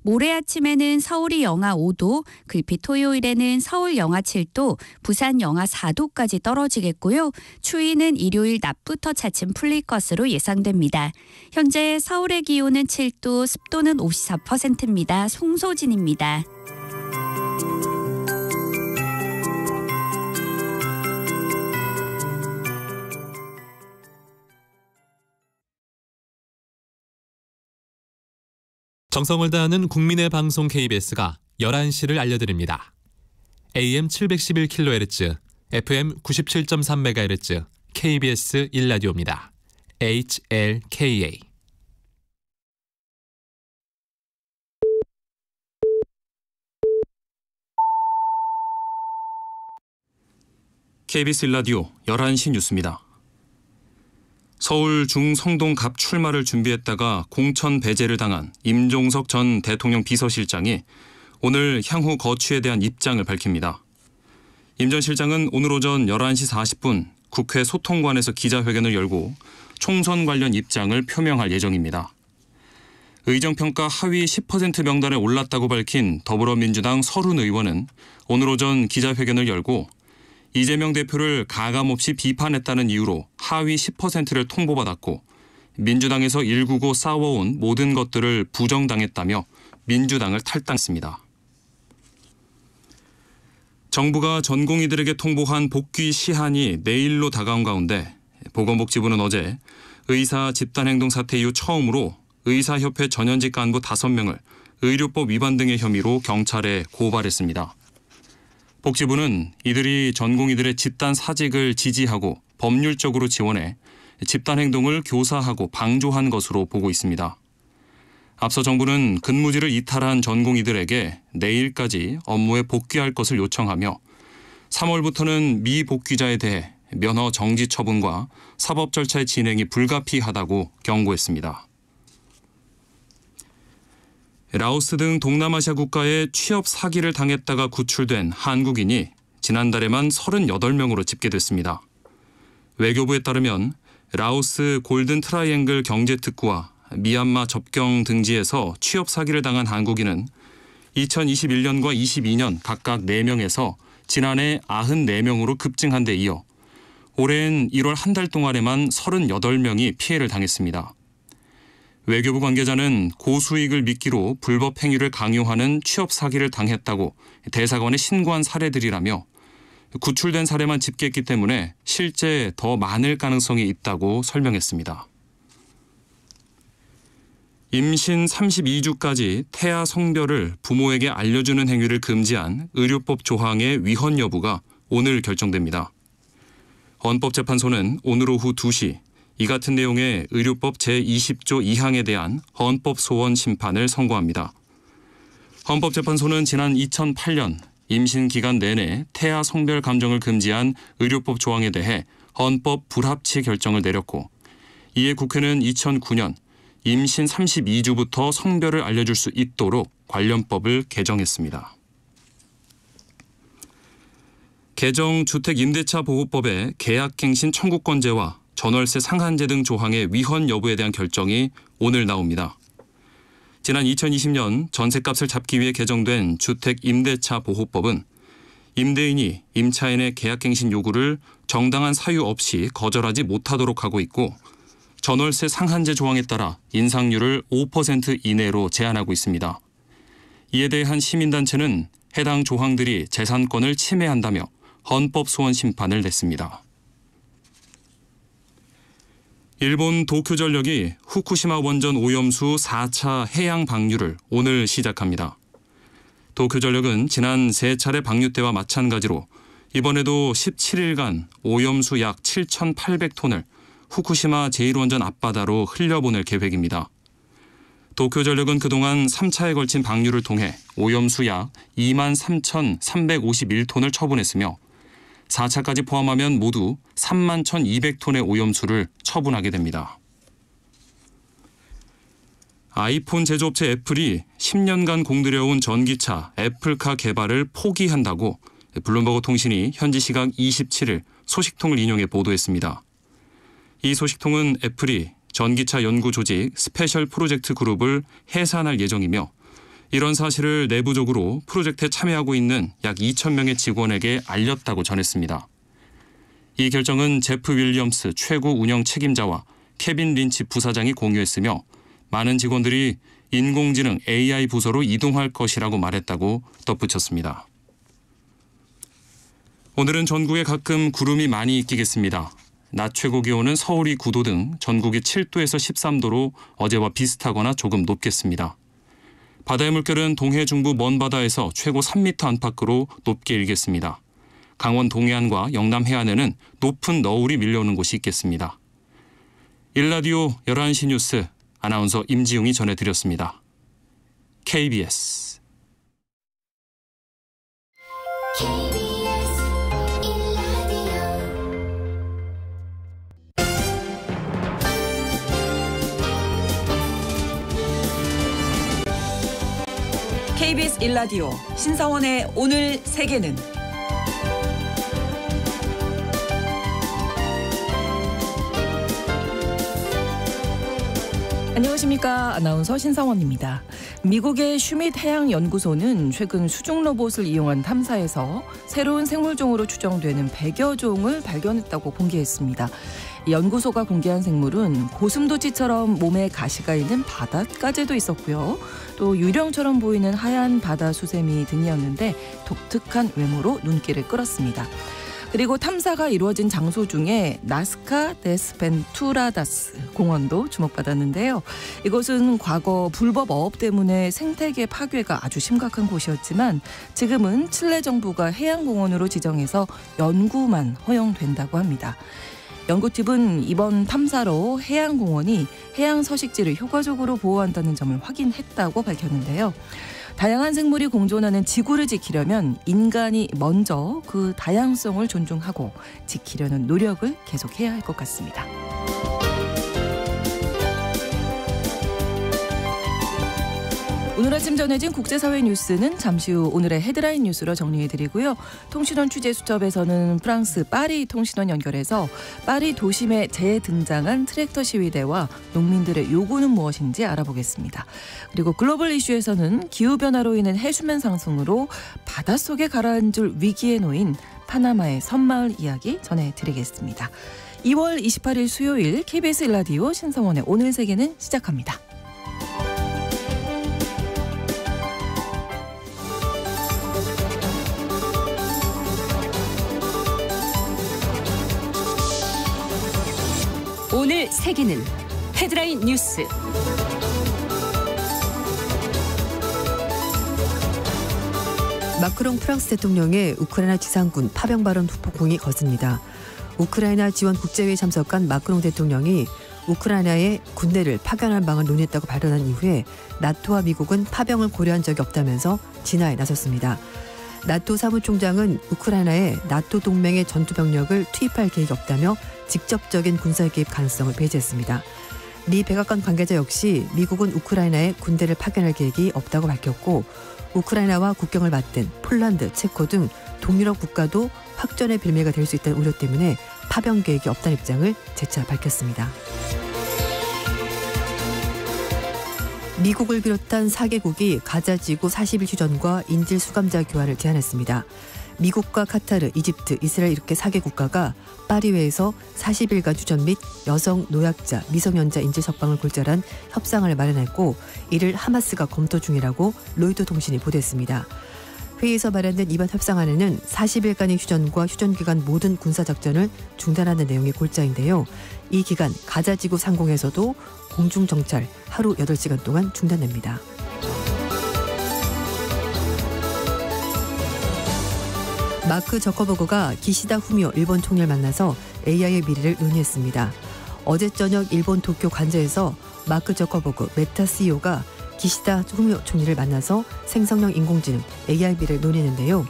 모레 아침에는 서울이 영하 5도, 글피 토요일에는 서울 영하 7도, 부산 영하 4도까지 떨어지겠고요. 추위는 일요일 낮부터 차츰 풀릴 것으로 예상됩니다. 현재 서울의 기온은 7도, 습도는 54%입니다. 송소진입니다. 정성을 다하는 국민의 방송 KBS가 11시를 알려드립니다. AM 711kHz, FM 97.3MHz, KBS 1라디오입니다. HLKA. KBS 1라디오 11시 뉴스입니다. 서울 중성동 갑 출마를 준비했다가 공천 배제를 당한 임종석 전 대통령 비서실장이 오늘 향후 거취에 대한 입장을 밝힙니다. 임 전 실장은 오늘 오전 11시 40분 국회 소통관에서 기자회견을 열고 총선 관련 입장을 표명할 예정입니다. 의정평가 하위 10% 명단에 올랐다고 밝힌 더불어민주당 서른 의원은 오늘 오전 기자회견을 열고 이재명 대표를 가감없이 비판했다는 이유로 하위 10%를 통보받았고 민주당에서 일구고 싸워온 모든 것들을 부정당했다며 민주당을 탈당했습니다. 정부가 전공의들에게 통보한 복귀 시한이 내일로 다가온 가운데 보건복지부는 어제 의사 집단행동 사태 이후 처음으로 의사협회 전현직 간부 5명을 의료법 위반 등의 혐의로 경찰에 고발했습니다. 복지부는 이들이 전공의들의 집단 사직을 지지하고 법률적으로 지원해 집단 행동을 교사하고 방조한 것으로 보고 있습니다. 앞서 정부는 근무지를 이탈한 전공의들에게 내일까지 업무에 복귀할 것을 요청하며 3월부터는 미복귀자에 대해 면허 정지 처분과 사법 절차의 진행이 불가피하다고 경고했습니다. 라오스 등 동남아시아 국가에 취업 사기를 당했다가 구출된 한국인이 지난달에만 38명으로 집계됐습니다. 외교부에 따르면 라오스 골든 트라이앵글 경제특구와 미얀마 접경 등지에서 취업 사기를 당한 한국인은 2021년과 22년 각각 4명에서 지난해 94명으로 급증한 데 이어 올해는 1월 한 달 동안에만 38명이 피해를 당했습니다. 외교부 관계자는 고수익을 미끼로 불법 행위를 강요하는 취업 사기를 당했다고 대사관에 신고한 사례들이라며 구출된 사례만 집계했기 때문에 실제 더 많을 가능성이 있다고 설명했습니다. 임신 32주까지 태아 성별을 부모에게 알려주는 행위를 금지한 의료법 조항의 위헌 여부가 오늘 결정됩니다. 헌법재판소는 오늘 오후 2시 이 같은 내용의 의료법 제20조 2항에 대한 헌법 소원 심판을 선고합니다. 헌법재판소는 지난 2008년 임신 기간 내내 태아 성별 감정을 금지한 의료법 조항에 대해 헌법 불합치 결정을 내렸고 이에 국회는 2009년 임신 32주부터 성별을 알려줄 수 있도록 관련법을 개정했습니다. 개정 주택임대차보호법의 계약갱신 청구권제와 전월세 상한제 등 조항의 위헌 여부에 대한 결정이 오늘 나옵니다. 지난 2020년 전셋값을 잡기 위해 개정된 주택임대차보호법은 임대인이 임차인의 계약갱신 요구를 정당한 사유 없이 거절하지 못하도록 하고 있고 전월세 상한제 조항에 따라 인상률을 5% 이내로 제한하고 있습니다. 이에 대해 한 시민단체는 해당 조항들이 재산권을 침해한다며 헌법 소원 심판을 냈습니다. 일본 도쿄전력이 후쿠시마 원전 오염수 4차 해양 방류를 오늘 시작합니다. 도쿄전력은 지난 3차례 방류 때와 마찬가지로 이번에도 17일간 오염수 약 7,800톤을 후쿠시마 제1원전 앞바다로 흘려보낼 계획입니다. 도쿄전력은 그동안 3차에 걸친 방류를 통해 오염수 약 23,351톤을 처분했으며 4차까지 포함하면 모두 31,200톤의 오염수를 처분하게 됩니다. 아이폰 제조업체 애플이 10년간 공들여온 전기차 애플카 개발을 포기한다고 블룸버그 통신이 현지 시각 27일 소식통을 인용해 보도했습니다. 이 소식통은 애플이 전기차 연구 조직 스페셜 프로젝트 그룹을 해산할 예정이며 이런 사실을 내부적으로 프로젝트에 참여하고 있는 약 2,000명의 직원에게 알렸다고 전했습니다. 이 결정은 제프 윌리엄스 최고 운영 책임자와 케빈 린치 부사장이 공유했으며 많은 직원들이 인공지능 AI 부서로 이동할 것이라고 말했다고 덧붙였습니다. 오늘은 전국에 가끔 구름이 많이 끼겠습니다. 낮 최고 기온은 서울이 9도 등 전국이 7도에서 13도로 어제와 비슷하거나 조금 높겠습니다. 바다의 물결은 동해 중부 먼바다에서 최고 3m 안팎으로 높게 일겠습니다. 강원 동해안과 영남 해안에는 높은 너울이 밀려오는 곳이 있겠습니다. 일라디오 11시 뉴스 아나운서 임지웅이 전해드렸습니다. KBS KBS 일라디오 신성원의 오늘 세계는 안녕하십니까. 아나운서 신성원입니다. 미국의 슈밋 해양연구소는 최근 수중 로봇을 이용한 탐사에서 새로운 생물종으로 추정되는 100여 종을 발견했다고 공개했습니다. 연구소가 공개한 생물은 고슴도치처럼 몸에 가시가 있는 바닷가재도 있었고요. 또 유령처럼 보이는 하얀 바다 수세미 등이었는데 독특한 외모로 눈길을 끌었습니다. 그리고 탐사가 이루어진 장소 중에 나스카 데스펜투라다스 공원도 주목받았는데요. 이곳은 과거 불법 어업 때문에 생태계 파괴가 아주 심각한 곳이었지만 지금은 칠레 정부가 해양공원으로 지정해서 연구만 허용된다고 합니다. 연구팀은 이번 탐사로 해양공원이 해양 서식지를 효과적으로 보호한다는 점을 확인했다고 밝혔는데요. 다양한 생물이 공존하는 지구를 지키려면 인간이 먼저 그 다양성을 존중하고 지키려는 노력을 계속해야 할 것 같습니다. 오늘 아침 전해진 국제사회 뉴스는 잠시 후 오늘의 헤드라인 뉴스로 정리해드리고요. 통신원 취재수첩에서는 프랑스 파리 통신원 연결해서 파리 도심에 재등장한 트랙터 시위대와 농민들의 요구는 무엇인지 알아보겠습니다. 그리고 글로벌 이슈에서는 기후변화로 인한 해수면 상승으로 바닷속에 가라앉을 위기에 놓인 파나마의 섬마을 이야기 전해드리겠습니다. 2월 28일 수요일 KBS 일라디오 신성원의 오늘 세계는 시작합니다. 오늘 세계는 헤드라인 뉴스. 마크롱 프랑스 대통령의 우크라이나 지상군 파병 발언 후폭풍이 컸습니다. 우크라이나 지원 국제회의에 참석한 마크롱 대통령이 우크라이나에 군대를 파견할 방안을 논의했다고 발언한 이후에 나토와 미국은 파병을 고려한 적이 없다면서 진화에 나섰습니다. 나토 사무총장은 우크라이나에 나토 동맹의 전투병력을 투입할 계획이 없다며 직접적인 군사 개입 가능성을 배제했습니다. 미 백악관 관계자 역시 미국은 우크라이나에 군대를 파견할 계획이 없다고 밝혔고 우크라이나와 국경을 맞댄 폴란드, 체코 등 동유럽 국가도 확전의 빌미가 될 수 있다는 우려 때문에 파병 계획이 없다는 입장을 재차 밝혔습니다. 미국을 비롯한 4개국이 가자지구 40일 휴전과 인질 수감자 교환을 제안했습니다. 미국과 카타르, 이집트, 이스라엘 이렇게 4개 국가가 파리회에서 40일간 휴전 및 여성, 노약자, 미성년자 인질 석방을 골자란 협상을 마련했고 이를 하마스가 검토 중이라고 로이터 통신이 보도했습니다. 회의에서 마련된 이번 협상안에는 40일간의 휴전과 휴전 기간 모든 군사작전을 중단하는 내용이 골자인데요. 이 기간 가자지구 상공에서도 공중정찰 하루 8시간 동안 중단됩니다. 마크 저커버그가 기시다 후미오 일본 총리를 만나서 AI의 미래를 논의했습니다. 어제 저녁 일본 도쿄 관저에서 마크 저커버그 메타 CEO가 기시다 후미오 총리를 만나서 생성형 인공지능 AI 미래를 논의했는데요.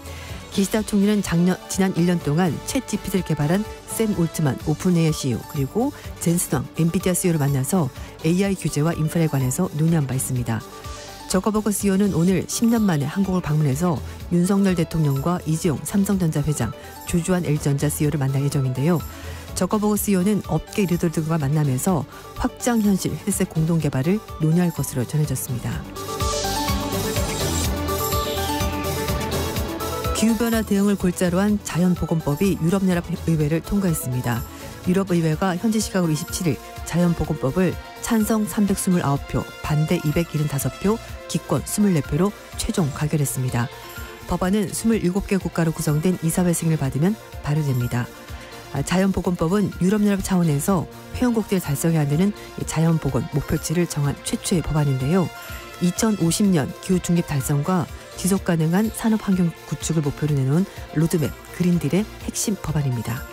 기시다 총리는 지난 1년 동안 챗 GPT를 개발한 샘 올트만 오픈AI CEO 그리고 젠슨 왕 엔비디아 CEO를 만나서 AI 규제와 인프라에 관해서 논의한 바 있습니다. 저커버그 CEO는 오늘 10년 만에 한국을 방문해서 윤석열 대통령과 이재용 삼성전자 회장, 조주환 L전자 CEO를 만날 예정인데요. 저커버그 CEO는 업계 리더들과 만나면서 확장 현실 헤드셋 공동 개발을 논의할 것으로 전해졌습니다. 기후변화 대응을 골자로 한 자연보건법이 유럽연합의회를 통과했습니다. 유럽의회가 현지 시각으로 27일 자연보건법을 찬성 329표, 반대 275표, 기권 24표로 최종 가결했습니다. 법안은 27개 국가로 구성된 이사회 승인을 받으면 발효됩니다. 자연보건법은 유럽연합 차원에서 회원국들 달성해야 되는 자연보건 목표치를 정한 최초의 법안인데요. 2050년 기후중립 달성과 지속가능한 산업환경 구축을 목표로 내놓은 로드맵 그린딜의 핵심 법안입니다.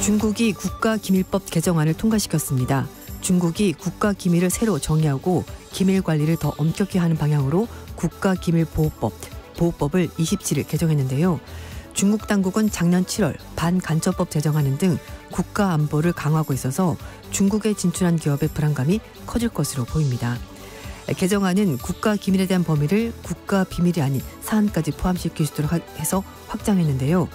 중국이 국가기밀법 개정안을 통과시켰습니다. 중국이 국가기밀을 새로 정의하고 기밀 관리를 더 엄격히 하는 방향으로 국가기밀보호법을 27일 개정했는데요. 중국 당국은 작년 7월 반간첩법 제정하는 등 국가 안보를 강화하고 있어서 중국에 진출한 기업의 불안감이 커질 것으로 보입니다. 개정안은 국가 기밀에 대한 범위를 국가 비밀이 아닌 사안까지 포함시킬 수 있도록 해서 확장했는데요.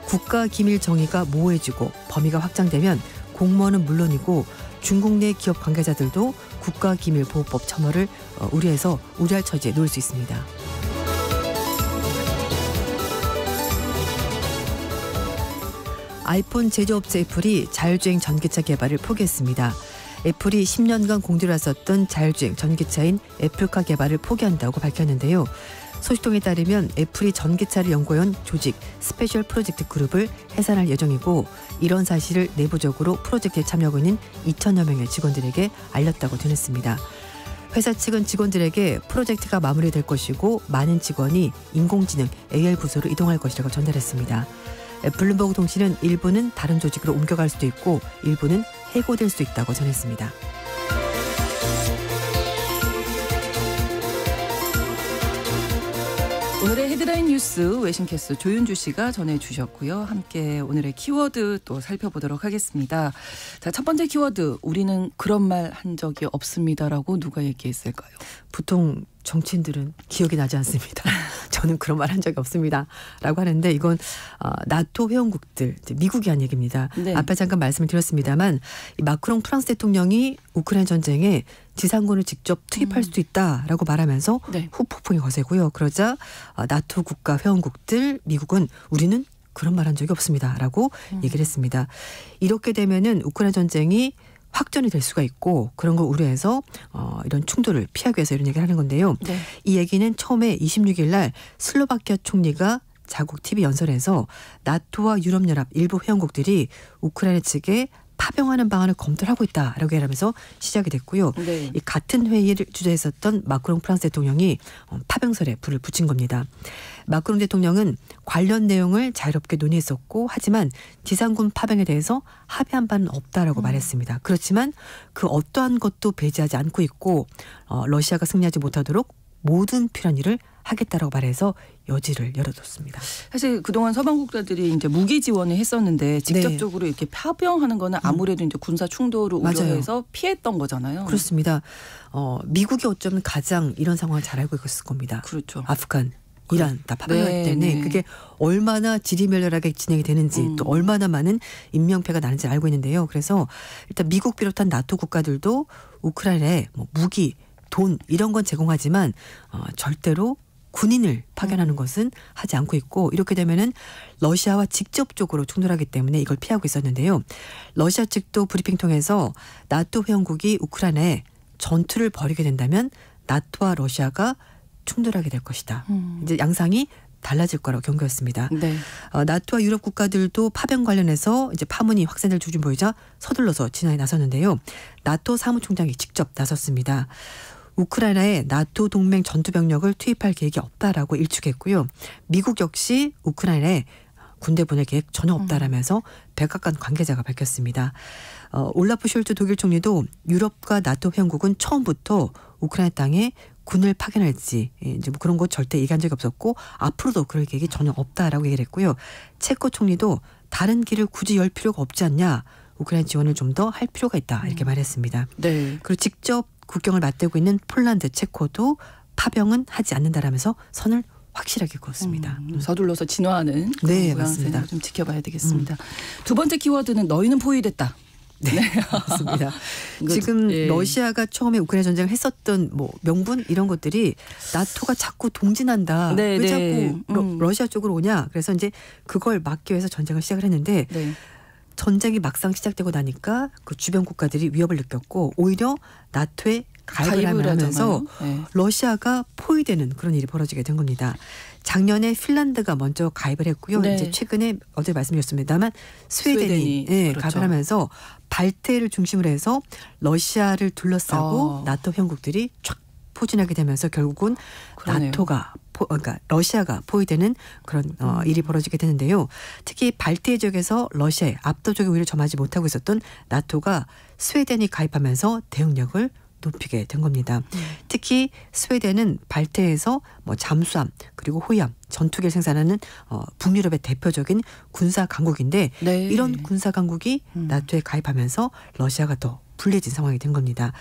국가 기밀 정의가 모호해지고 범위가 확장되면 공무원은 물론이고 중국 내 기업 관계자들도 국가 기밀 보호법 첨언을 우려할 처지에 놓일 수 있습니다. 아이폰 제조업체 애플이 자율주행 전기차 개발을 포기했습니다. 애플이 10년간 공들여 왔었던 자율주행 전기차인 애플카 개발을 포기한다고 밝혔는데요. 소식통에 따르면 애플이 전기차를 연구해온 조직 스페셜 프로젝트 그룹을 해산할 예정이고 이런 사실을 내부적으로 프로젝트에 참여하고 있는 2천여 명의 직원들에게 알렸다고 전했습니다. 회사 측은 직원들에게 프로젝트가 마무리될 것이고 많은 직원이 인공지능 AI 부서로 이동할 것이라고 전달했습니다. 블룸버그 통신은 일부는 다른 조직으로 옮겨갈 수도 있고 일부는 해고될 수 있다고 전했습니다. 오늘의 헤드라인 뉴스 외신캐스터 조윤주 씨가 전해주셨고요. 함께 오늘의 키워드 또 살펴보도록 하겠습니다. 자, 첫 번째 키워드, 우리는 그런 말 한 적이 없습니다라고 누가 얘기했을까요? 보통 정치인들은 기억이 나지 않습니다. 저는 그런 말 한 적이 없습니다. 라고 하는데 이건 나토 회원국들, 미국이 한 얘기입니다. 네. 앞에 잠깐 말씀을 드렸습니다만 마크롱 프랑스 대통령이 우크라이나 전쟁에 지상군을 직접 투입할 수도 있다라고 말하면서 네. 후폭풍이 거세고요. 그러자 나토 국가 회원국들 미국은 우리는 그런 말 한 적이 없습니다라고 얘기를 했습니다. 이렇게 되면은 우크라이나 전쟁이 확전이 될 수가 있고 그런 걸 우려해서 이런 충돌을 피하기 위해서 이런 얘기를 하는 건데요. 네. 이 얘기는 처음에 26일 날 슬로바키아 총리가 자국 TV 연설에서 나토와 유럽연합 일부 회원국들이 우크라이나 측에 파병하는 방안을 검토를 하고 있다라고 얘기하면서 시작이 됐고요. 네. 이 같은 회의를 주재했었던 마크롱 프랑스 대통령이 파병설에 불을 붙인 겁니다. 마크롱 대통령은 관련 내용을 자유롭게 논의했었고 하지만 지상군 파병에 대해서 합의한 바는 없다라고 말했습니다. 그렇지만 그 어떠한 것도 배제하지 않고 있고 러시아가 승리하지 못하도록 모든 필요한 일을 하겠다라고 말해서 여지를 열어뒀습니다. 사실 그동안 서방 국가들이 이제 무기 지원을 했었는데 직접적으로 이렇게 파병하는 거는 아무래도 이제 군사 충돌을 우려해서 피했던 거잖아요. 그렇습니다. 미국이 어쩌면 가장 이런 상황을 잘 알고 있을 겁니다. 그렇죠. 아프간, 이란 다 파병하기 때문에 네. 그게 얼마나 지리멸렬하게 진행이 되는지 또 얼마나 많은 인명피해가 나는지 알고 있는데요. 그래서 일단 미국 비롯한 나토 국가들도 우크라이나에 무기, 돈 이런 건 제공하지만 절대로 군인을 파견하는 것은 하지 않고 있고 이렇게 되면은 러시아와 직접적으로 충돌하기 때문에 이걸 피하고 있었는데요. 러시아 측도 브리핑 통해서 나토 회원국이 우크라이나에 전투를 벌이게 된다면 나토와 러시아가 충돌하게 될 것이다. 이제 양상이 달라질 거라고 경고했습니다. 네. 나토와 유럽 국가들도 파병 관련해서 이제 파문이 확산될 조짐 보이자 서둘러서 진화에 나섰는데요. 나토 사무총장이 직접 나섰습니다. 우크라이나에 나토 동맹 전투병력을 투입할 계획이 없다라고 일축했고요. 미국 역시 우크라이나에 군대 보낼 계획 전혀 없다라면서 백악관 관계자가 밝혔습니다. 올라프 숄츠 독일 총리도 유럽과 나토 회원국은 처음부터 우크라이나 땅에 군을 파견할지 이제 그런 거 절대 얘기한 적이 없었고 앞으로도 그럴 계획이 전혀 없다라고 얘기를 했고요. 체코 총리도 다른 길을 굳이 열 필요가 없지 않냐. 우크라이나 지원을 좀 더 할 필요가 있다 이렇게 말했습니다. 네. 그리고 직접 국경을 맞대고 있는 폴란드, 체코도 파병은 하지 않는다라면서 선을 확실하게 그었습니다. 서둘러서 진화하는 네, 모양새를 맞습니다. 좀 지켜봐야 되겠습니다. 두 번째 키워드는 너희는 포위됐다. 네, 맞습니다. 지금 예. 러시아가 처음에 우크라이나 전쟁을 했었던 뭐 명분 이런 것들이 나토가 자꾸 동진한다. 네, 왜 네. 자꾸 러시아 쪽으로 오냐. 그래서 이제 그걸 막기 위해서 전쟁을 시작을 했는데 네. 전쟁이 막상 시작되고 나니까 그 주변 국가들이 위협을 느꼈고 오히려 나토에 가입을 하면서 네. 러시아가 포위되는 그런 일이 벌어지게 된 겁니다. 작년에 핀란드가 먼저 가입을 했고요. 네. 이제 최근에 어제 말씀드렸습니다만 스웨덴이 예, 그렇죠. 가입을 하면서 발트해를 중심으로 해서 러시아를 둘러싸고 나토 형국들이 쫙 포진하게 되면서 결국은 그러네요. 나토가 그러니까 러시아가 포위되는 그런 일이 벌어지게 되는데요. 특히 발트해 지역에서 러시아의 압도적인 우위를 점하지 못하고 있었던 나토가 스웨덴이 가입하면서 대응력을 높이게 된 겁니다. 특히 스웨덴은 발트해에서 뭐 잠수함 그리고 호위함, 전투기를 생산하는 북유럽의 대표적인 군사 강국인데 네. 이런 군사 강국이 나토에 가입하면서 러시아가 더 불리해진 상황이 된 겁니다.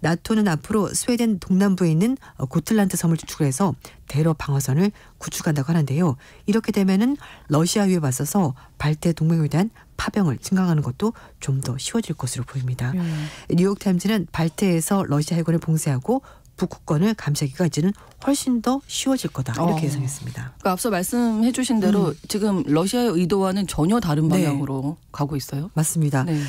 나토는 앞으로 스웨덴 동남부에 있는 고틀란드 섬을 주축으로 해서 대러 방어선을 구축한다고 하는데요. 이렇게 되면은 러시아 위에 맞서서 발트 동맹에 대한 파병을 증강하는 것도 좀 더 쉬워질 것으로 보입니다. 뉴욕타임즈는 발트에서 러시아 해군을 봉쇄하고 북극권을 감싸기가 이제는 훨씬 더 쉬워질 거다 이렇게 예상했습니다. 그러니까 앞서 말씀해 주신 대로 지금 러시아의 의도와는 전혀 다른 네. 방향으로 가고 있어요. 맞습니다. 네.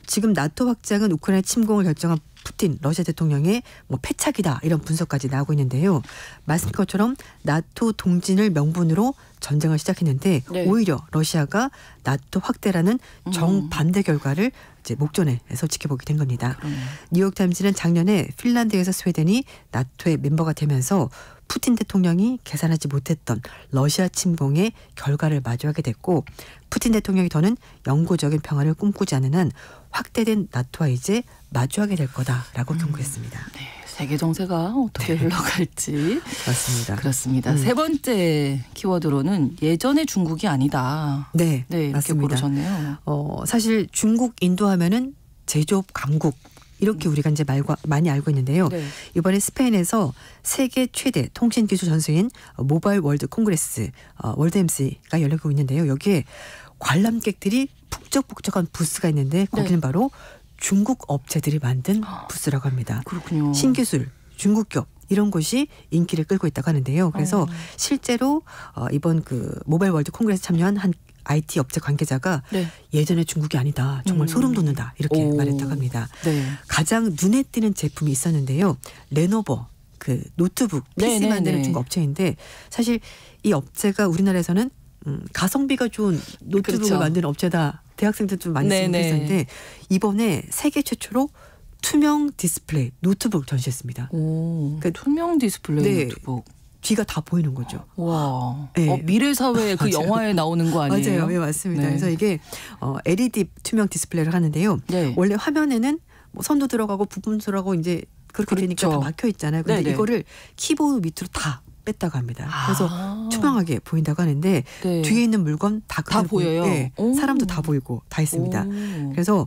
지금 나토 확장은 우크라이나 침공을 결정한 푸틴 러시아 대통령의 뭐 패착이다 이런 분석까지 나오고 있는데요. 말씀드린 것처럼 나토 동진을 명분으로 전쟁을 시작했는데 네. 오히려 러시아가 나토 확대라는 정반대 결과를 이제 목전에서 지켜보게 된 겁니다. 그러네요. 뉴욕타임즈는 작년에 핀란드에서 스웨덴이 나토의 멤버가 되면서 푸틴 대통령이 계산하지 못했던 러시아 침공의 결과를 마주하게 됐고 푸틴 대통령이 더는 영구적인 평화를 꿈꾸지 않는 한 확대된 나토와 이제 마주하게 될 거다라고 경고했습니다. 네, 세계 정세가 어떻게 흘러갈지 맞습니다. 그렇습니다. 세 번째 키워드로는 예전의 중국이 아니다. 네, 네, 이렇게 맞습니다. 고르셨네요. 사실 중국 인도하면은 제조업 강국 이렇게 우리가 이제 많이 알고 있는데요. 네. 이번에 스페인에서 세계 최대 통신 기술 전수인 모바일 월드 콩그레스 월드 MC가 열리고 있는데요. 여기에 관람객들이 북적북적한 부스가 있는데 거기는 바로 중국 업체들이 만든 부스라고 합니다. 그렇군요. 신기술, 중국 기업 이런 곳이 인기를 끌고 있다고 하는데요. 그래서 실제로 이번 그 모바일 월드 콩그레스 참여한 한 IT 업체 관계자가 네. 예전의 중국이 아니다. 정말 소름 돋는다. 이렇게 말했다고 합니다. 네. 가장 눈에 띄는 제품이 있었는데요. 레노버 그 노트북 PC 네, 만드는 네. 중국 업체인데 사실 이 업체가 우리나라에서는 가성비가 좋은 노트북을 그렇죠. 만드는 업체다. 대학생들 좀 많이 네, 쓰는 게 네. 있었는데 이번에 세계 최초로 투명 디스플레이 노트북을 전시했습니다. 오, 그- 투명 디스플레이 네. 노트북. 귀가 다 보이는 거죠. 와, 네. 미래 사회 그 맞아요. 영화에 나오는 거 아니에요? 맞아요. 예, 맞습니다. 네. 그래서 이게 LED 투명 디스플레이를 하는데요. 네. 원래 화면에는 뭐 선도 들어가고 부품 들어가고 이제 그렇게 되니까 그렇죠. 다 막혀 있잖아요. 근데 네네. 이거를 키보드 밑으로 다 뺐다고 합니다. 그래서 아. 투명하게 보인다고 하는데 네. 뒤에 있는 물건 다 다 그대로 보여요? 네, 오. 사람도 다 보이고 다 있습니다. 오. 그래서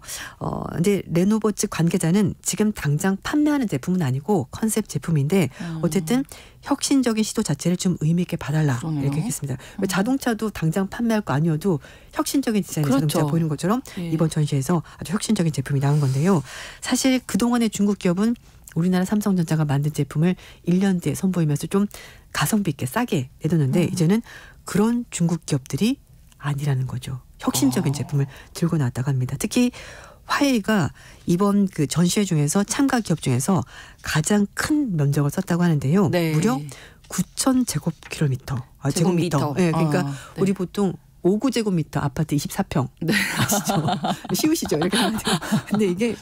이제 레노버 측 관계자는 지금 당장 판매하는 제품은 아니고 컨셉 제품인데 어쨌든 혁신적인 시도 자체를 좀 의미 있게 봐달라 그러네요. 이렇게 했습니다. 자동차도 당장 판매할 거 아니어도 혁신적인 디자인의 그렇죠. 자동차가 보이는 것처럼 예. 이번 전시에서 아주 혁신적인 제품이 나온 건데요. 사실 그동안의 중국 기업은 우리나라 삼성전자가 만든 제품을 1년 뒤에 선보이면서 좀 가성비 있게 싸게 내뒀는데 이제는 그런 중국 기업들이 아니라는 거죠. 혁신적인 제품을 들고 나왔다고 합니다. 특히 화웨이가 이번 그 전시회 중에서 참가 기업 중에서 가장 큰 면적을 썼다고 하는데요. 네. 무려 9,000 제곱킬로미터. 제곱미터. 네, 그러니까 네. 우리 보통 5구제곱미터 아파트 24평. 네. 아시죠? 쉬우시죠? 이렇게 하면 돼요. 근데 이게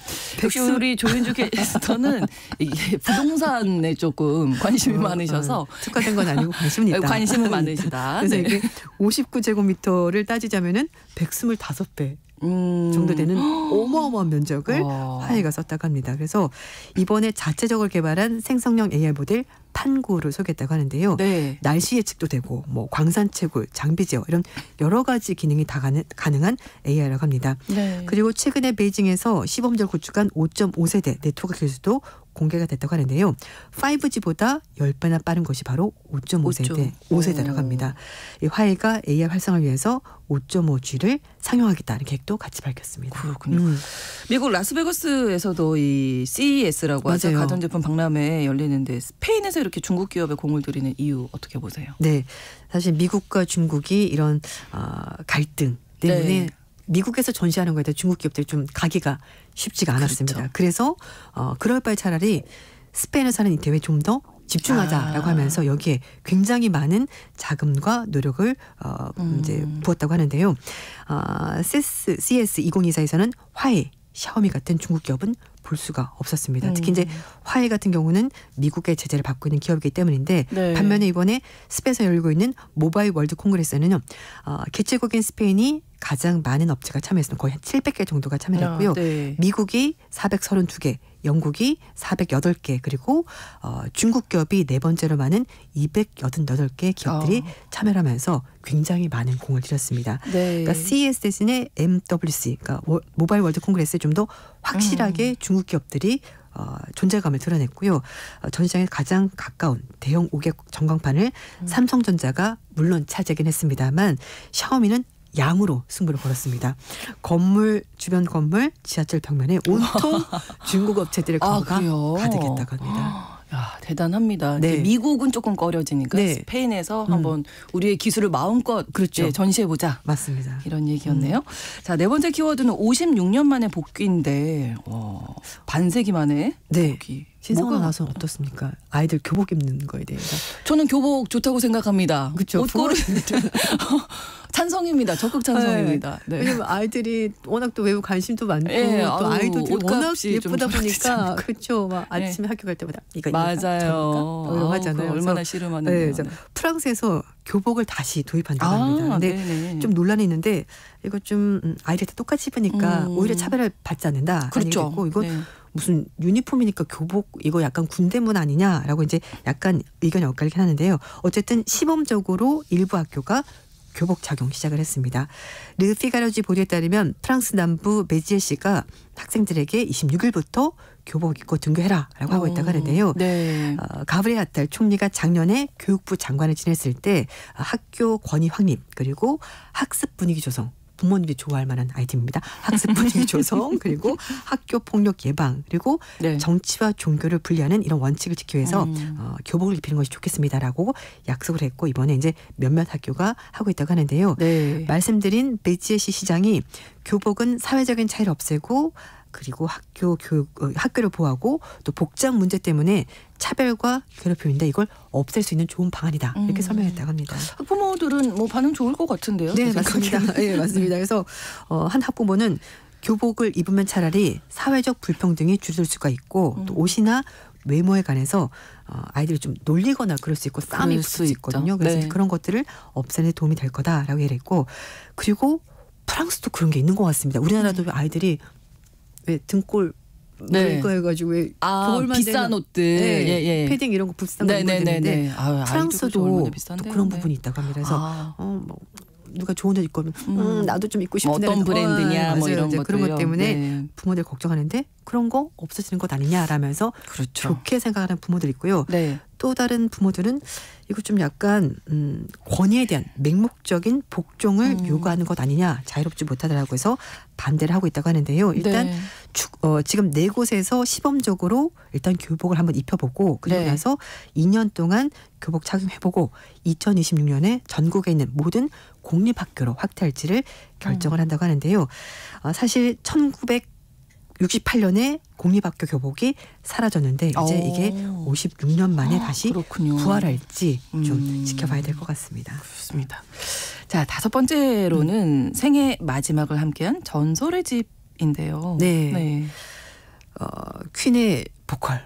역시 우리 조윤주 캐스터는 이게 부동산에 조금 관심이 많으셔서 특화된 건 아니고 관심은 있다. 관심은 많으시다. 그래서 네. 이게 59제곱미터를 따지자면은 125배 정도 되는 어마어마한 면적을 와. 화웨이가 썼다고 합니다. 그래서 이번에 자체적으로 개발한 생성형 AI 모델 판구를 소개했다고 하는데요. 네. 날씨 예측도 되고 뭐 광산 채굴, 장비 제어 이런 여러 가지 기능이 다 가능한 AI라고 합니다. 네. 그리고 최근에 베이징에서 시범적으로 구축한 5.5세대 네트워크 기술도 공개가 됐다고 하는데요. 5G보다 10배나 빠른 것이 바로 5.5세대, 5세대라고 합니다. 이 화웨이가 AI 활성화를 위해서 5.5G를 상용하겠다는 계획도 같이 밝혔습니다. 그렇군요. 미국 라스베가스에서도 이 CES라고 하죠. 맞아요. 가전제품 박람회 열리는데 스페인에서 이렇게 중국 기업에 공을 들이는 이유 어떻게 보세요? 네, 사실 미국과 중국이 이런 갈등 때문에 네. 미국에서 전시하는 거에 대해 중국 기업들이 좀 가기가 쉽지가 않았습니다. 그렇죠. 그래서 그럴 바에 차라리 스페인에서 하는 이 대회에 좀 더 집중하자라고 하면서 여기에 굉장히 많은 자금과 노력을 이제 부었다고 하는데요. CES 2024에서는 화웨이, 샤오미 같은 중국 기업은 볼 수가 없었습니다. 특히 이제 화웨이 같은 경우는 미국의 제재를 받고 있는 기업이기 때문인데 네. 반면에 이번에 스페인에서 열리고 있는 모바일 월드 콩그레스에는요. 개최국인 스페인이 가장 많은 업체가 참여했습니다. 거의 한 700개 정도가 참여했고요. 네. 미국이 432개, 영국이 408개, 그리고 중국 기업이 네 번째로 많은 288개 기업들이 참여를 하면서 굉장히 많은 공을 들였습니다. 네. 그러니까 CES 대신에 MWC, 그러니까 모바일 월드 콩그레스에 좀 더 확실하게 중국 기업들이 존재감을 드러냈고요. 전 시장에 가장 가까운 대형 5개 전광판을 삼성전자가 물론 차지하긴 했습니다만 샤오미는 양으로 승부를 벌였습니다. 건물, 주변 건물, 지하철 벽면에 온통 중국 업체들의 광고가 가득했다고 합니다. 야, 대단합니다. 네. 미국은 조금 꺼려지니까 네. 스페인에서 한번 우리의 기술을 마음껏 그렇죠. 전시해보자. 맞습니다. 이런 얘기였네요. 자, 네 번째 키워드는 56년 만에 복귀인데 반세기 만에 네. 복귀. 신성원 아나운서 어떻습니까? 아이들 교복 입는 거에 대해서. 저는 교복 좋다고 생각합니다. 그렇죠. 옷걸이 찬성입니다. 적극 찬성입니다. 네. 왜냐면 아이들이 워낙 또 외국 관심도 많고 예, 또 아이돌들이 워낙 옷값이 좀 예쁘다 보니까 저렴하지 그렇죠. 막 아침에 학교 갈 때마다 이거 맞아요. 이런 거 하잖아요. 얼마나 그래서 씨름하는데요. 네, 프랑스에서 교복을 다시 도입한다고 합니다. 근데 네네. 좀 논란이 있는데 이거 좀 아이들 다 똑같이 입으니까 오히려 차별을 받지 않는다. 그렇죠. 있고 이건 네. 무슨 유니폼이니까 교복 이거 약간 군대문 아니냐라고 이제 약간 의견이 엇갈리긴 하는데요. 어쨌든 시범적으로 일부 학교가 교복 착용 시작을 했습니다. 르피가르지 보도에 따르면 프랑스 남부 메지에시가 학생들에게 26일부터 교복 입고 등교해라라고 하고 있다고 하는데요. 네. 가브리엘 아탈 총리가 작년에 교육부 장관을 지냈을 때 학교 권위 확립 그리고 학습 분위기 조성 부모님이 좋아할 만한 아이템입니다. 학습 분위기 조성 그리고 학교 폭력 예방 그리고 네. 정치와 종교를 분리하는 이런 원칙을 지키기 위해서 교복을 입히는 것이 좋겠습니다라고 약속을 했고 이번에 이제 몇몇 학교가 하고 있다고 하는데요. 네. 말씀드린 베지에시 시장이 교복은 사회적인 차이를 없애고 그리고 학교를 보호하고 또 복장 문제 때문에 차별과 괴롭힘인데 이걸 없앨 수 있는 좋은 방안이다 이렇게 설명했다고 합니다. 학부모들은 뭐 반응 좋을 것 같은데요. 네, 제 맞습니다. 생각에는. 네, 맞습니다. 그래서 한 학부모는 교복을 입으면 차라리 사회적 불평등이 줄을 수가 있고 또 옷이나 외모에 관해서 아이들이 좀 놀리거나 그럴 수 있고 싸움이 붙을 수 있거든요. 그래서 네. 그런 것들을 없애는 데 도움이 될 거다라고 얘기했고 그리고 프랑스도 그런 게 있는 것 같습니다. 우리나라도 아이들이 왜 등골 네. 이거 해가지고 왜 겨울만 비싼 되면 옷들 네, 예. 패딩 이런 거 비싼 거 입어야 네네네네. 되는데 프랑스도 또 그런 네. 부분이 있다고 합니다. 그래서 뭐 누가 좋은 옷 입고 오면 나도 좀 입고 싶은데 어떤 브랜드냐 뭐 이런 이제 그런 것 것들요. 때문에 네. 부모들 걱정하는데 그런 거 없어지는 것 아니냐라면서 그렇죠. 좋게 생각하는 부모들 있고요. 네. 또 다른 부모들은 이거 좀 약간 권위에 대한 맹목적인 복종을 요구하는 것 아니냐 자유롭지 못하다라고 해서 반대를 하고 있다고 하는데요. 일단 네. 지금 4곳에서 시범적으로 일단 교복을 한번 입혀보고 그리고 네. 나서 2년 동안 교복 착용해보고 2026년에 전국에 있는 모든 공립학교로 확대할지를 결정을 한다고 하는데요. 사실 1968년에 공립학교 교복이 사라졌는데 이제 이게 56년 만에 다시 그렇군요. 부활할지 좀 지켜봐야 될 것 같습니다. 그렇습니다. 자, 5번째로는 생애 마지막을 함께한 전설의 집인데요. 네. 퀸의 보컬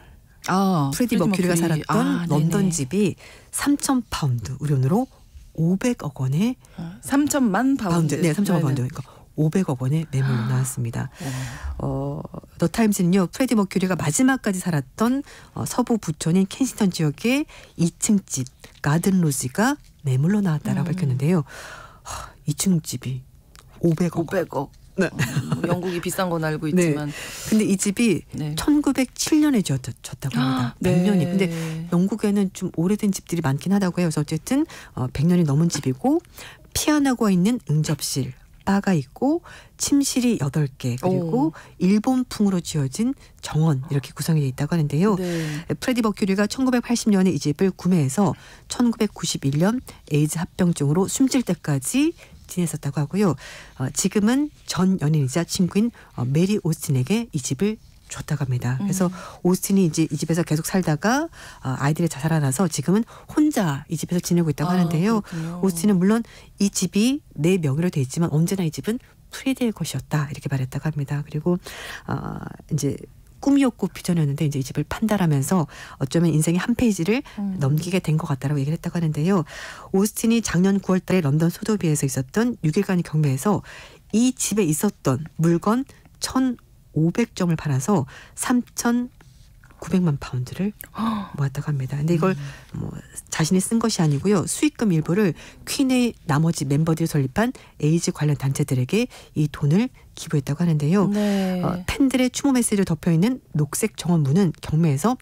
프레디 머큐리가 살았던 런던 네네. 집이 3,000파운드 우리 돈으로 500억 원의 3천만 파운드. 네, 3,000만 파운드. 그러니까 500억 원의 매물로 나왔습니다. 더 타임스는요, 프레디 머큐리가 마지막까지 살았던 서부 부촌인 켄싱턴 지역의 2층 집 가든 로지가 매물로 나왔다라고 밝혔는데요. 2층 집이 500억. 500억. 네. 영국이 비싼 건 알고 있지만. 네. 근데 이 집이 네. 1907년에 지어졌다고 합니다. 100년이. 근데 영국에는 좀 오래된 집들이 많긴 하다고 해요. 그래서 어쨌든 100년이 넘은 집이고 피아노가 있는 응접실, 바가 있고 침실이 8개 그리고 일본풍으로 지어진 정원 이렇게 구성이 되어 있다고 하는데요. 네. 프레디 머큐리가 1980년에 이 집을 구매해서 1991년 에이즈 합병증으로 숨질 때까지 지냈었다고 하고요. 지금은 전 연인이자 친구인 메리 오스틴에게 이 집을 줬다고 합니다. 그래서 오스틴이 이제 이 집에서 계속 살다가 아이들이 자살하나서 지금은 혼자 이 집에서 지내고 있다고 하는데요. 그렇군요. 오스틴은 물론 이 집이 내 명의로 돼 있지만 언제나 이 집은 프레디의 것이었다 이렇게 말했다고 합니다. 그리고 이제 꿈이었고 비전이었는데 이제 이 집을 판단하면서 어쩌면 인생의 한 페이지를 넘기게 된 것 같다라고 얘기를 했다고 하는데요. 오스틴이 작년 9월 달에 런던 소도비에서 있었던 6일간의 경매에서 이 집에 있었던 물건 1,500점을 팔아서 3,900만 파운드를 모았다고 합니다. 근데 이걸 뭐 자신이 쓴 것이 아니고요. 수익금 일부를 퀸의 나머지 멤버들이 설립한 에이즈 관련 단체들에게 이 돈을 기부했다고 하는데요. 네. 팬들의 추모 메시지를 덮여있는 녹색 정원문은 경매에서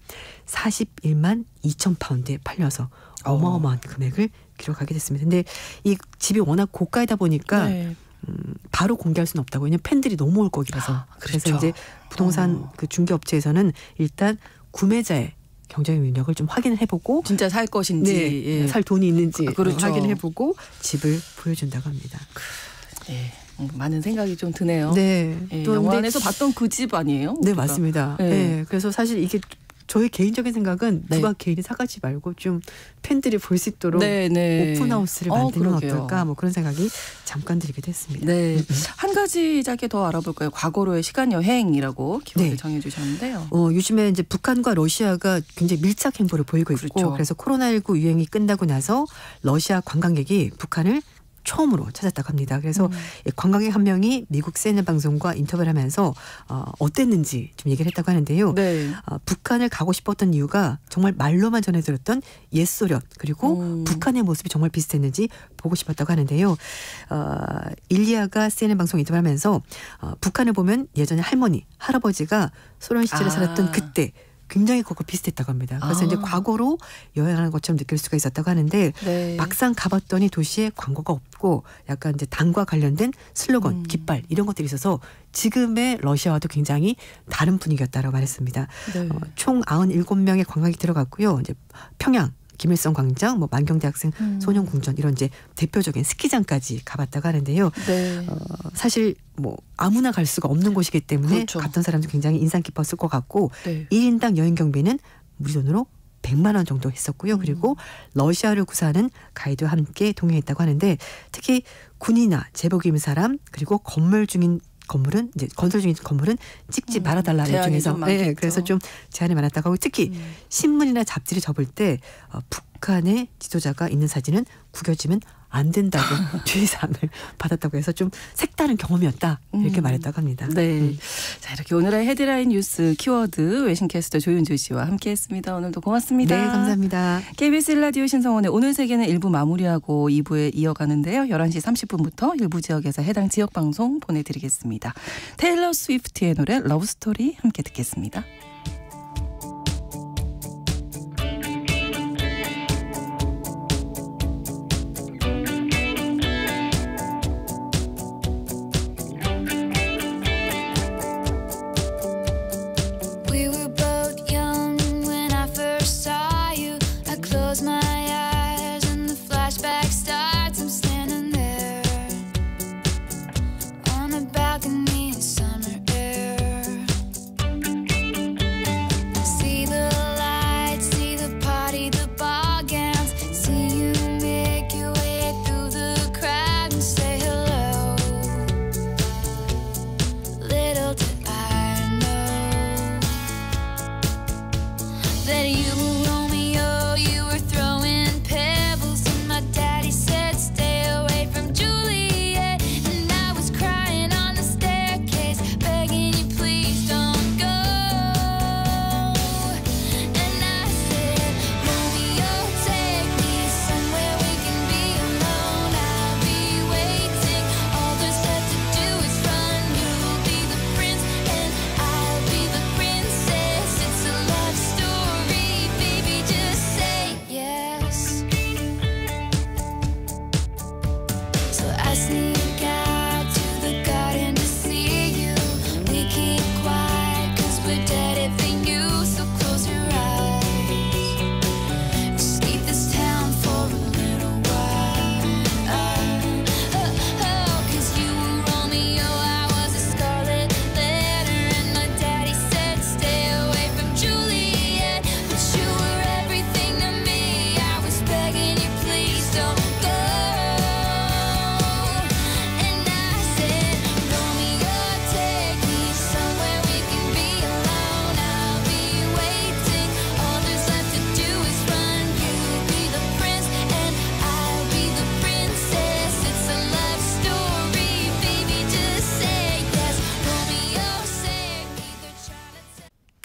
41만 2천 파운드에 팔려서 어마어마한 금액을 기록하게 됐습니다. 근데 이 집이 워낙 고가이다 보니까 네. 바로 공개할 수는 없다고. 왜냐하면 팬들이 너무 올 거기라서. 그래서 그렇죠. 이제 부동산 그 중개업체에서는 일단 구매자의 경제적 능력을 좀 확인을 해보고 진짜 살 것인지 네, 예. 살 돈이 있는지 그렇죠. 확인을 해보고 집을 보여준다고 합니다. 네. 많은 생각이 좀 드네요. 네. 예, 또 영화 근데 안에서 봤던 그 집 아니에요? 네, 우리가? 맞습니다. 네. 네. 그래서 사실 이게 저의 개인적인 생각은 네. 누가 개인이 사가지 말고 좀 팬들이 볼 수 있도록 네, 네. 오픈하우스를 만들면 그러게요. 어떨까 뭐 그런 생각이 잠깐 들게 됐습니다. 네. 한 가지 짧게 더 알아볼까요? 과거로의 시간 여행이라고 키워드 네. 정해 주셨는데요. 요즘에 이제 북한과 러시아가 굉장히 밀착 행보를 보이고 있고 그렇죠. 그래서 코로나19 유행이 끝나고 나서 러시아 관광객이 북한을 처음으로 찾았다고 합니다. 그래서 이 관광객 한 명이 미국 CNN 방송과 인터뷰를 하면서 어땠는지 좀 얘기를 했다고 하는데요. 네. 북한을 가고 싶었던 이유가 정말 말로만 전해 들었던 옛소련 그리고 북한의 모습이 정말 비슷했는지 보고 싶었다고 하는데요. 일리아가 CNN 방송 인터뷰를 하면서 북한을 보면 예전에 할머니, 할아버지가 소련 시절에 살았던 그때 굉장히 그거 비슷했다고 합니다. 그래서 이제 과거로 여행하는 것처럼 느낄 수가 있었다고 하는데 네. 막상 가봤더니 도시에 광고가 없고 약간 이제 당과 관련된 슬로건, 깃발 이런 것들이 있어서 지금의 러시아와도 굉장히 다른 분위기였다라고 말했습니다. 네. 총 97명의 관광객이 들어갔고요. 이제 평양, 김일성 광장, 뭐 만경대학생 소년궁전 이런 이제 대표적인 스키장까지 가봤다고 하는데요. 네. 사실 뭐 아무나 갈 수가 없는 곳이기 때문에 그렇죠. 갔던 사람도 굉장히 인상 깊었을 것 같고 네. 1인당 여행 경비는 우리 돈으로 100만 원 정도 했었고요. 그리고 러시아를 구사하는 가이드와 함께 동행했다고 하는데 특히 군이나 제복 입은 사람 그리고 건물 중인 건물은 이제 건설 중인 건물은 찍지 말아달라는 제한이 일종에서 좀 많겠죠. 그래서 좀 제한이 많았다고 하고 특히 신문이나 잡지를 접을 때 북한의 지도자가 있는 사진은 구겨지면 안 된다고 주의사항을 받았다고 해서 좀 색다른 경험이었다 이렇게 말했다고 합니다. 네. 자, 이렇게 오늘의 헤드라인 뉴스 키워드 외신캐스터 조윤주 씨와 함께했습니다. 오늘도 고맙습니다. 네, 감사합니다. KBS 1라디오 신성원의 오늘 세계는 1부 마무리하고 2부에 이어가는데요. 11시 30분부터 일부 지역에서 해당 지역 방송 보내드리겠습니다. 테일러 스위프트의 노래 러브스토리 함께 듣겠습니다. We were both young when I first saw you. I close my eyes and the flashback starts. I'm standing there on a balcony in summer air. See the lights, see the party, the ball gowns. See you make your way through the crowd and say hello. Little did I know that you were Romeo, you were throwing pebbles, and my daddy said stay away from Juliet, and I was crying on the staircase, begging you please don't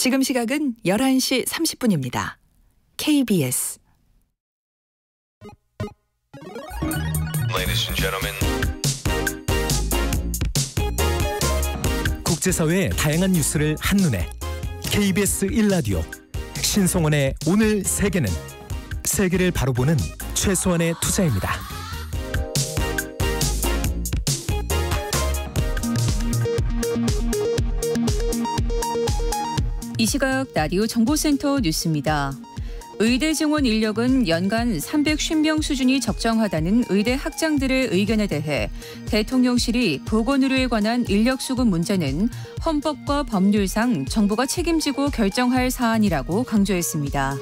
지금 시각은 11시 30분입니다. KBS Ladies and gentlemen. 국제사회의 다양한 뉴스를 한눈에 KBS 1라디오 신성원의 오늘 세계는 세계를 바로 보는 최소한의 투자입니다. 이 시각 라디오 정보센터 뉴스입니다. 의대 증원 인력은 연간 350명 수준이 적정하다는 의대 학장들의 의견에 대해 대통령실이 보건의료에 관한 인력 수급 문제는 헌법과 법률상 정부가 책임지고 결정할 사안이라고 강조했습니다.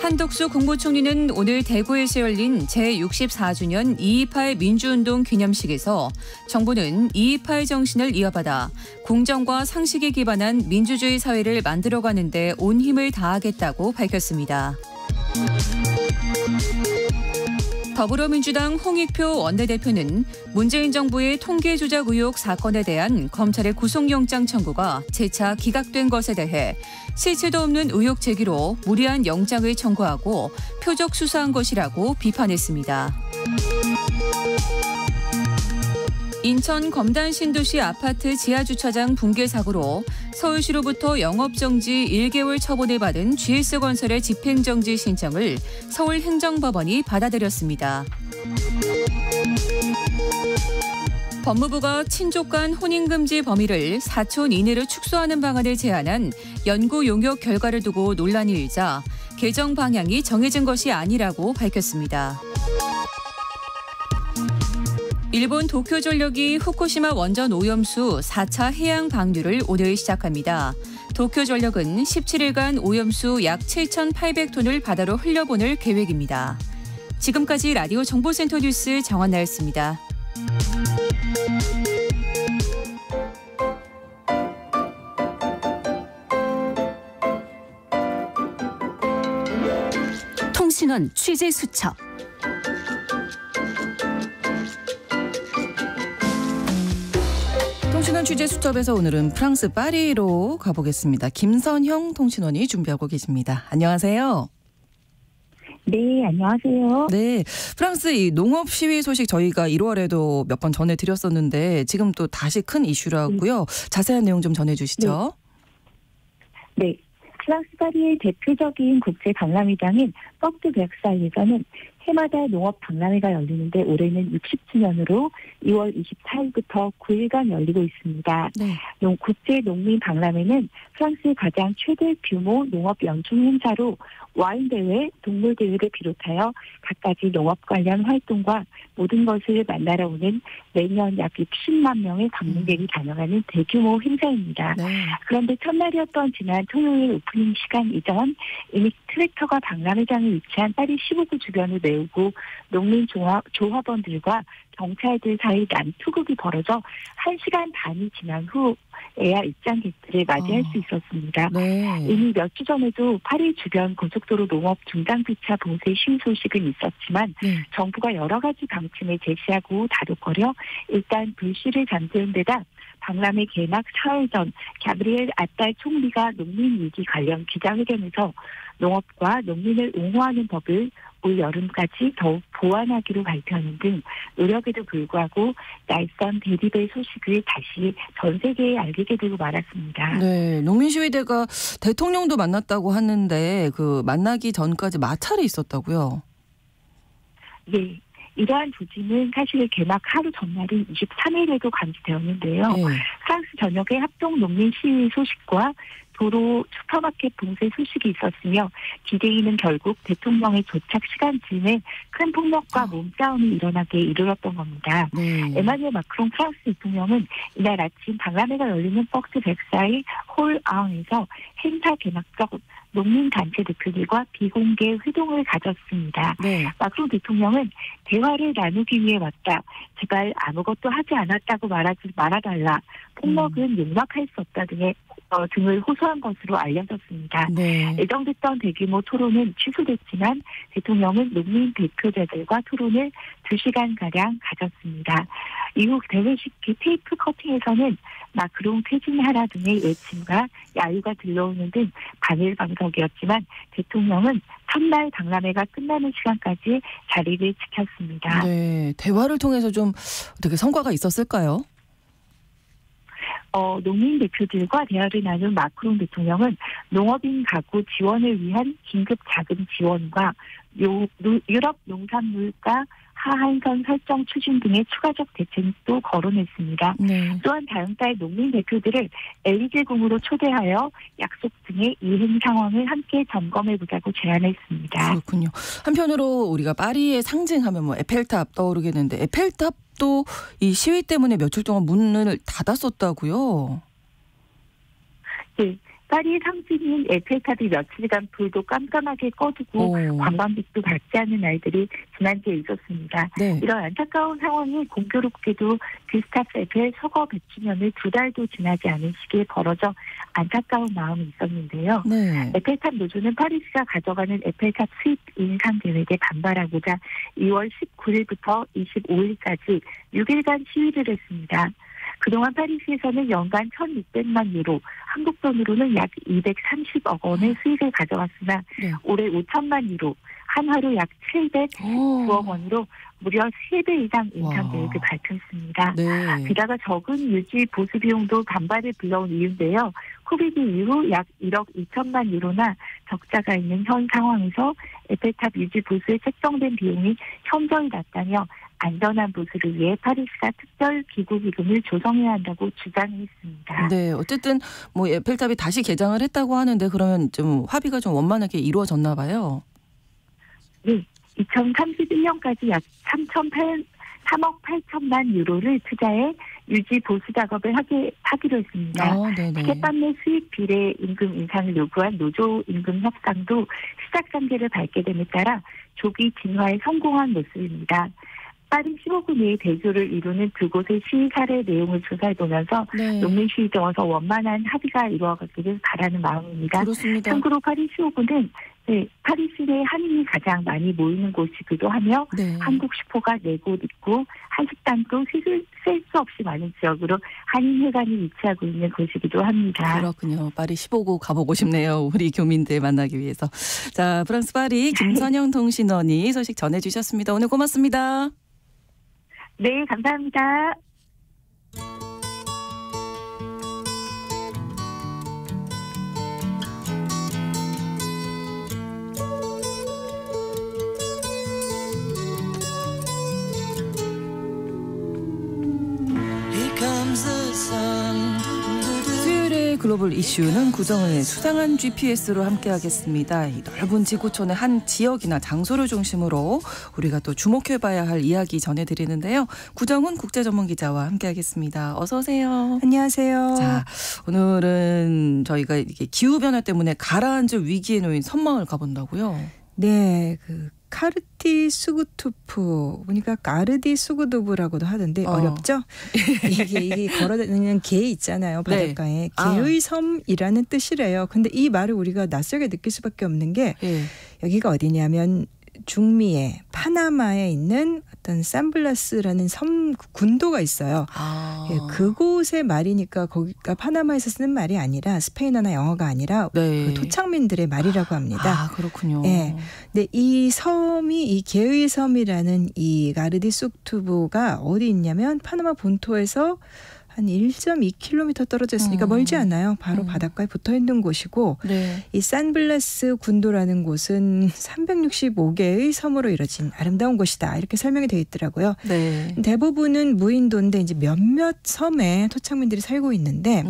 한덕수 국무총리는 오늘 대구에서 열린 제64주년 2.28 민주운동 기념식에서 정부는 2.28 정신을 이어받아 공정과 상식에 기반한 민주주의 사회를 만들어가는 데 온 힘을 다하겠다고 밝혔습니다. 더불어민주당 홍익표 원내대표는 문재인 정부의 통계 조작 의혹 사건에 대한 검찰의 구속영장 청구가 재차 기각된 것에 대해 실체도 없는 의혹 제기로 무리한 영장을 청구하고 표적 수사한 것이라고 비판했습니다. 인천 검단 신도시 아파트 지하주차장 붕괴 사고로 서울시로부터 영업정지 1개월 처분을 받은 GS건설의 집행정지 신청을 서울행정법원이 받아들였습니다. 법무부가 친족 간 혼인금지 범위를 4촌 이내로 축소하는 방안을 제안한 연구 용역 결과를 두고 논란이 일자 개정 방향이 정해진 것이 아니라고 밝혔습니다. 일본 도쿄전력이 후쿠시마 원전 오염수 4차 해양 방류를 오늘 시작합니다. 도쿄전력은 17일간 오염수 약 7,800톤을 바다로 흘려보낼 계획입니다. 지금까지 라디오 정보센터 뉴스 정한나였습니다. 통신원 취재 수첩. 통신원 취재 수첩에서 오늘은 프랑스 파리로 가보겠습니다. 김선형 통신원이 준비하고 계십니다. 안녕하세요. 네, 안녕하세요. 네, 프랑스 이 농업 시위 소식 저희가 1월에도 몇 번 전해드렸었는데 지금 또 다시 큰 이슈라고요. 자세한 내용 좀 전해주시죠. 네, 프랑스 파리의 대표적인 국제 박람회장인 뻑드 베르사유에서는 해마다 농업 박람회가 열리는데 올해는 60주년으로 2월 24일부터 9일간 열리고 있습니다. 네. 국제 농민 박람회는 프랑스의 가장 최대 규모 농업 연중 행사로 와인 대회, 동물 대회를 비롯하여 갖가지 농업 관련 활동과 모든 것을 만나러 오는 매년 약 60만 명의 방문객이 다녀가는 대규모 행사입니다. 네. 그런데 첫날이었던 지난 토요일 오프닝 시간 이전 이미 트랙터가 박람회장에 위치한 파리 15구 주변을 메우고 농민 조합원들과 경찰들 사이 난투극이 벌어져 1시간 반이 지난 후에야 입장객들을 맞이할 수 있었습니다. 네. 이미 몇 주 전에도 파리 주변 고속도로 농업 중장비차 봉쇄 시위 소식은 있었지만 정부가 여러 가지 방침을 제시하고 다독거려 일단 불씨를 잠재운 데다 박람회 개막 사흘 전 가브리엘 아탈 총리가 농민 위기 관련 기자회견에서 농업과 농민을 옹호하는 법을 올 여름까지 더욱 보완하기로 발표하는 등 노력에도 불구하고 날선 대립의 소식을 다시 전 세계에 알리게 되고 말았습니다. 네, 농민시위대가 대통령도 만났다고 하는데 그 만나기 전까지 마찰이 있었다고요? 네. 이러한 조짐은 사실 개막 하루 전날인 23일에도 감지되었는데요. 네. 프랑스 전역의 합동 농민 시위 소식과 도로 슈퍼마켓 봉쇄 소식이 있었으며 디데이는 결국 대통령의 도착 시간쯤에 큰 폭력과 몸싸움이 일어나게 이르렀던 겁니다. 에마뉴엘 마크롱 프랑스 대통령은 이날 아침 박람회가 열리는 뻑스 백사이 홀 아웅에서 행사 개막적 농민단체 대표들과 비공개 회동을 가졌습니다. 마크롱 대통령은 대화를 나누기 위해 왔다. 제발 아무것도 하지 않았다고 말하달라. 폭력은 용납할 수 없다 등의 등을 호소한 것으로 알려졌습니다. 네. 예정됐던 대규모 토론은 취소됐지만 대통령은 농민 대표자들과 토론을 2시간가량 가졌습니다. 이후 대회식 테이프 커팅에서는 마크롱 퇴진하라 등의 외침과 야유가 들려오는 등 반일방석이었지만 대통령은 첫날 박람회가 끝나는 시간까지 자리를 지켰습니다. 네, 대화를 통해서 좀 어떻게 성과가 있었을까요? 농민 대표들과 대화를 나눈 마크롱 대통령은 농업인 가구 지원을 위한 긴급 자금 지원과 유럽 농산물가 하한선 설정 추진 등의 추가적 대책도 거론했습니다. 네. 또한 다음 달 농민 대표들을 엘리제궁으로 초대하여 약속 등의 이행 상황을 함께 점검해보자고 제안했습니다. 그렇군요. 한편으로 우리가 파리의 상징하면 뭐 에펠탑 떠오르겠는데 에펠탑도 이 시위 때문에 며칠 동안 문을 닫았었다고요? 네. 파리의 상징인 에펠탑이 며칠간 불도 깜깜하게 꺼두고 관광객도 받지 않는 날들이 지난주에 있었습니다. 네. 이런 안타까운 상황이 공교롭게도 기스타프 에펠 서거 100주년을 2달도 지나지 않은 시기에 벌어져 안타까운 마음이 있었는데요. 네. 에펠탑 노조는 파리시가 가져가는 에펠탑 수입 인상 계획에 반발하고자 2월 19일부터 25일까지 6일간 시위를 했습니다. 그동안 파리시에서는 연간 1,600만 유로, 한국 돈으로는 약 230억 원의 수익을 가져왔으나 네. 올해 5천만 유로, 한화로 약 709억 원으로 무려 3배 이상 인상 계획을 밝혔습니다. 네. 게다가 적은 유지 보수 비용도 반발을 불러온 이유인데요. 코비드 이후 약 1억 2천만 유로나 적자가 있는 현 상황에서 에펠탑 유지 보수에 책정된 비용이 현저히 낮다며 안전한 보수를 위해 파리시가 특별 기구 기금을 조성해야 한다고 주장했습니다. 네, 어쨌든 뭐 에펠탑이 다시 개장을 했다고 하는데 그러면 좀 합의가 좀 원만하게 이루어졌나 봐요. 네, 2031년까지 약 3억 8천만 유로를 투자해 유지 보수 작업을 하기로 했습니다. 티켓 판매 수익 비례 임금 인상을 요구한 노조 임금 협상도 시작 단계를 밟게 됨에 따라 조기 진화에 성공한 모습입니다. 파리 15구 내의 대조를 이루는 그곳의 시위 사례 내용을 조사해보면서 농민 시위에 어서 원만한 합의가 이루어가기를 바라는 마음입니다. 그렇습니다. 참고로 파리 15구는 파리 시내에 한인이 가장 많이 모이는 곳이기도 하며 한국 슈퍼가 4곳 있고 한식당도 셀 수 없이 많은 지역으로 한인회관이 위치하고 있는 곳이기도 합니다. 그렇군요. 파리 15구 가보고 싶네요. 우리 교민들 만나기 위해서. 자, 프랑스 파리 김선영 통신원이 소식 전해주셨습니다. 오늘 고맙습니다. 네, 감사합니다. 수요일의 글로벌 이슈는 구정의 수상한 GPS로 함께하겠습니다. 이 넓은 지구촌의 한 지역이나 장소를 중심으로 우리가 또 주목해봐야 할 이야기 전해드리는데요. 구정훈 국제전문기자와 함께하겠습니다. 어서 오세요. 안녕하세요. 자, 오늘은 저희가 이게 기후변화 때문에 가라앉을 위기에 놓인 섬마을 가본다고요? 네, 카르티 수구투프, 보니까 까르디 수구두부라고도 하던데 어렵죠? 이게 걸어다니는 개 있잖아요, 바닷가에. 개의 섬이라는 뜻이래요. 근데 이 말을 우리가 낯설게 느낄 수밖에 없는 게 여기가 어디냐면 중미에 파나마에 있는 어떤 산블라스라는 섬 군도가 있어요. 그곳의 말이니까 거기가 파나마에서 쓰는 말이 아니라 스페인어나 영어가 아니라 그 토착민들의 말이라고 합니다. 그렇군요. 근데 이 섬이 이 개의 섬이라는 이 가르디 쑥투브가 어디 있냐면 파나마 본토에서 한 1.2km 떨어져 있으니까 멀지 않아요. 바로 바닷가에 붙어있는 곳이고 이 산블라스 군도라는 곳은 365개의 섬으로 이루어진 아름다운 곳이다. 이렇게 설명이 되어 있더라고요. 대부분은 무인도인데 이제 몇몇 섬에 토착민들이 살고 있는데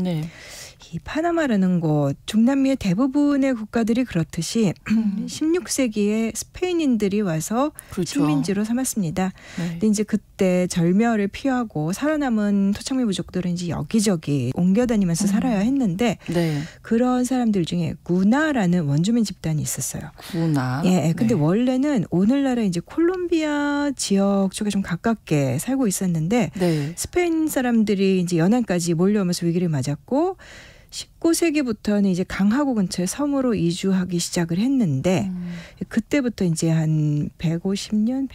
이 파나마라는 곳, 중남미의 대부분의 국가들이 그렇듯이 16세기에 스페인인들이 와서 식민지로 삼았습니다. 근데 이제 그때 절멸을 피하고 살아남은 토착민 부족들은 이제 여기저기 옮겨다니면서 살아야 했는데 그런 사람들 중에 구나라는 원주민 집단이 있었어요. 구나. 근데 원래는 오늘날의 이제 콜롬비아 지역 쪽에 좀 가깝게 살고 있었는데 스페인 사람들이 이제 연안까지 몰려오면서 위기를 맞았고 19세기부터는 이제 강하구 근처에 섬으로 이주하기 시작을 했는데 그때부터 이제 한 150년,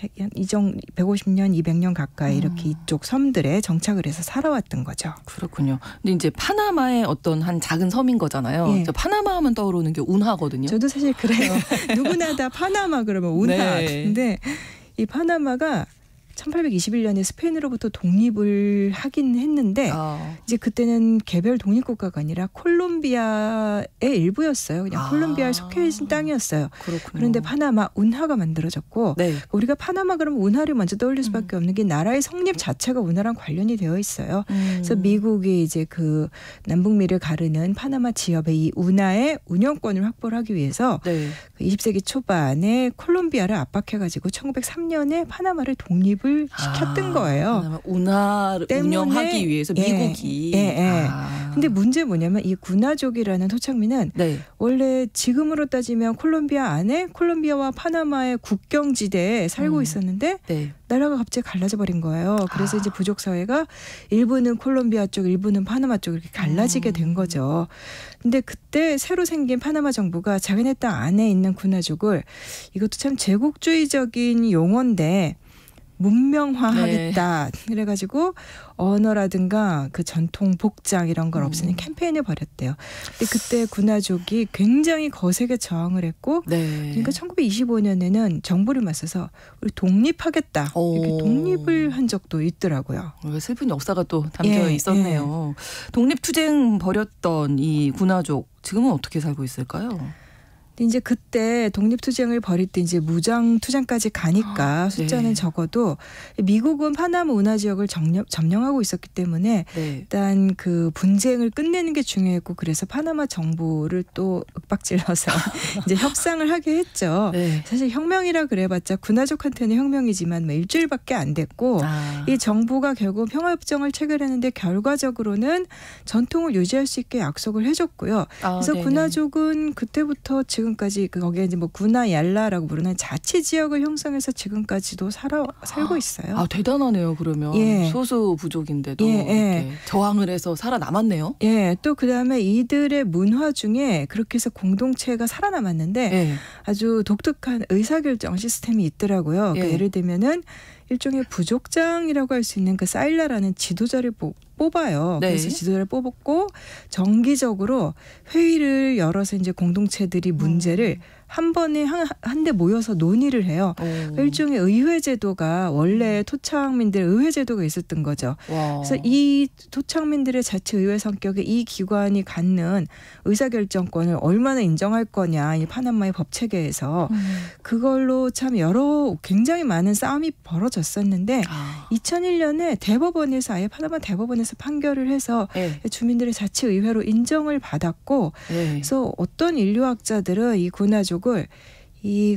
200년 가까이 이렇게 이쪽 섬들에 정착을 해서 살아왔던 거죠. 그렇군요. 근데 이제 파나마의 어떤 한 작은 섬인 거잖아요. 예. 파나마 하면 떠오르는 게 운하거든요. 저도 사실 그래요. 누구나 다 파나마 그러면 운하. 네. 근데 이 파나마가 1821년에 스페인으로부터 독립을 하긴 했는데 이제 그때는 개별 독립국가가 아니라 콜롬비아의 일부였어요. 그냥 콜롬비아에 속해 있는 땅이었어요. 그렇군요. 그런데 파나마 운하가 만들어졌고 네. 우리가 파나마 그러면 운하를 먼저 떠올릴 수밖에 없는 게 나라의 성립 자체가 운하랑 관련이 되어 있어요. 그래서 미국이 이제 그 남북미를 가르는 파나마 지역의 이 운하의 운영권을 확보를 하기 위해서 네. 20세기 초반에 콜롬비아를 압박해가지고 1903년에 파나마를 독립을 시켰던 거예요. 운하를 운영하기 위해서 미국이. 근데 문제 뭐냐면 이 구나족이라는 토착민은 네. 원래 지금으로 따지면 콜롬비아 안에 콜롬비아와 파나마의 국경지대에 살고 있었는데 네. 나라가 갑자기 갈라져 버린 거예요. 그래서 이제 부족 사회가 일부는 콜롬비아 쪽, 일부는 파나마 쪽 이렇게 갈라지게 된 거죠. 근데 그때 새로 생긴 파나마 정부가 자기네 땅 안에 있는 구나족을 이것도 참 제국주의적인 용어인데 문명화하겠다. 그래가지고 언어라든가 그 전통 복장 이런 걸 없애는 캠페인을 벌였대요. 근데 그때 구나족이 굉장히 거세게 저항을 했고 그러니까 1925년에는 정부를 맞서서 우리 독립하겠다. 이렇게 독립을 한 적도 있더라고요. 슬픈 역사가 또 담겨 있었네요. 독립투쟁 벌였던 이 구나족 지금은 어떻게 살고 있을까요? 이제 그때 독립투쟁을 벌일 때 이제 무장투쟁까지 가니까 숫자는 적어도 미국은 파나마 운하 지역을 점령하고 있었기 때문에 일단 그 분쟁을 끝내는 게 중요했고 그래서 파나마 정부를 또 윽박질러서 이제 협상을 하게 했죠. 사실 혁명이라 그래봤자 군화족한테는 혁명이지만 뭐 일주일밖에 안 됐고 이 정부가 결국 평화협정을 체결했는데 결과적으로는 전통을 유지할 수 있게 약속을 해줬고요. 그래서 군화족은 그때부터 지금까지 거기에 이제 뭐 구나얄라라고 부르는 자치 지역을 형성해서 지금까지도 살고 있어요. 대단하네요. 그러면 소수 부족인데도 이렇게 저항을 해서 살아남았네요. 또 그다음에 이들의 문화 중에 그렇게 해서 공동체가 살아남았는데 아주 독특한 의사결정 시스템이 있더라고요. 그러니까 예를 들면은 일종의 부족장이라고 할 수 있는 그 사일라라는 지도자를 뽑아요. 그래서 지도자를 뽑았고 정기적으로 회의를 열어서 이제 공동체들이 문제를 한 번에 한데 모여서 논의를 해요. 그러니까 일종의 의회 제도가 원래 토착민들의 의회 제도가 있었던 거죠. 그래서 이 토착민들의 자치의회 성격의 이 기관이 갖는 의사결정권을 얼마나 인정할 거냐 이 파나마의 법 체계에서 그걸로 참 굉장히 많은 싸움이 벌어졌었는데 2001년에 대법원에서 아예 파나마 대법원에서 판결을 해서 주민들의 자치의회로 인정을 받았고 그래서 어떤 인류학자들은 이 구나족을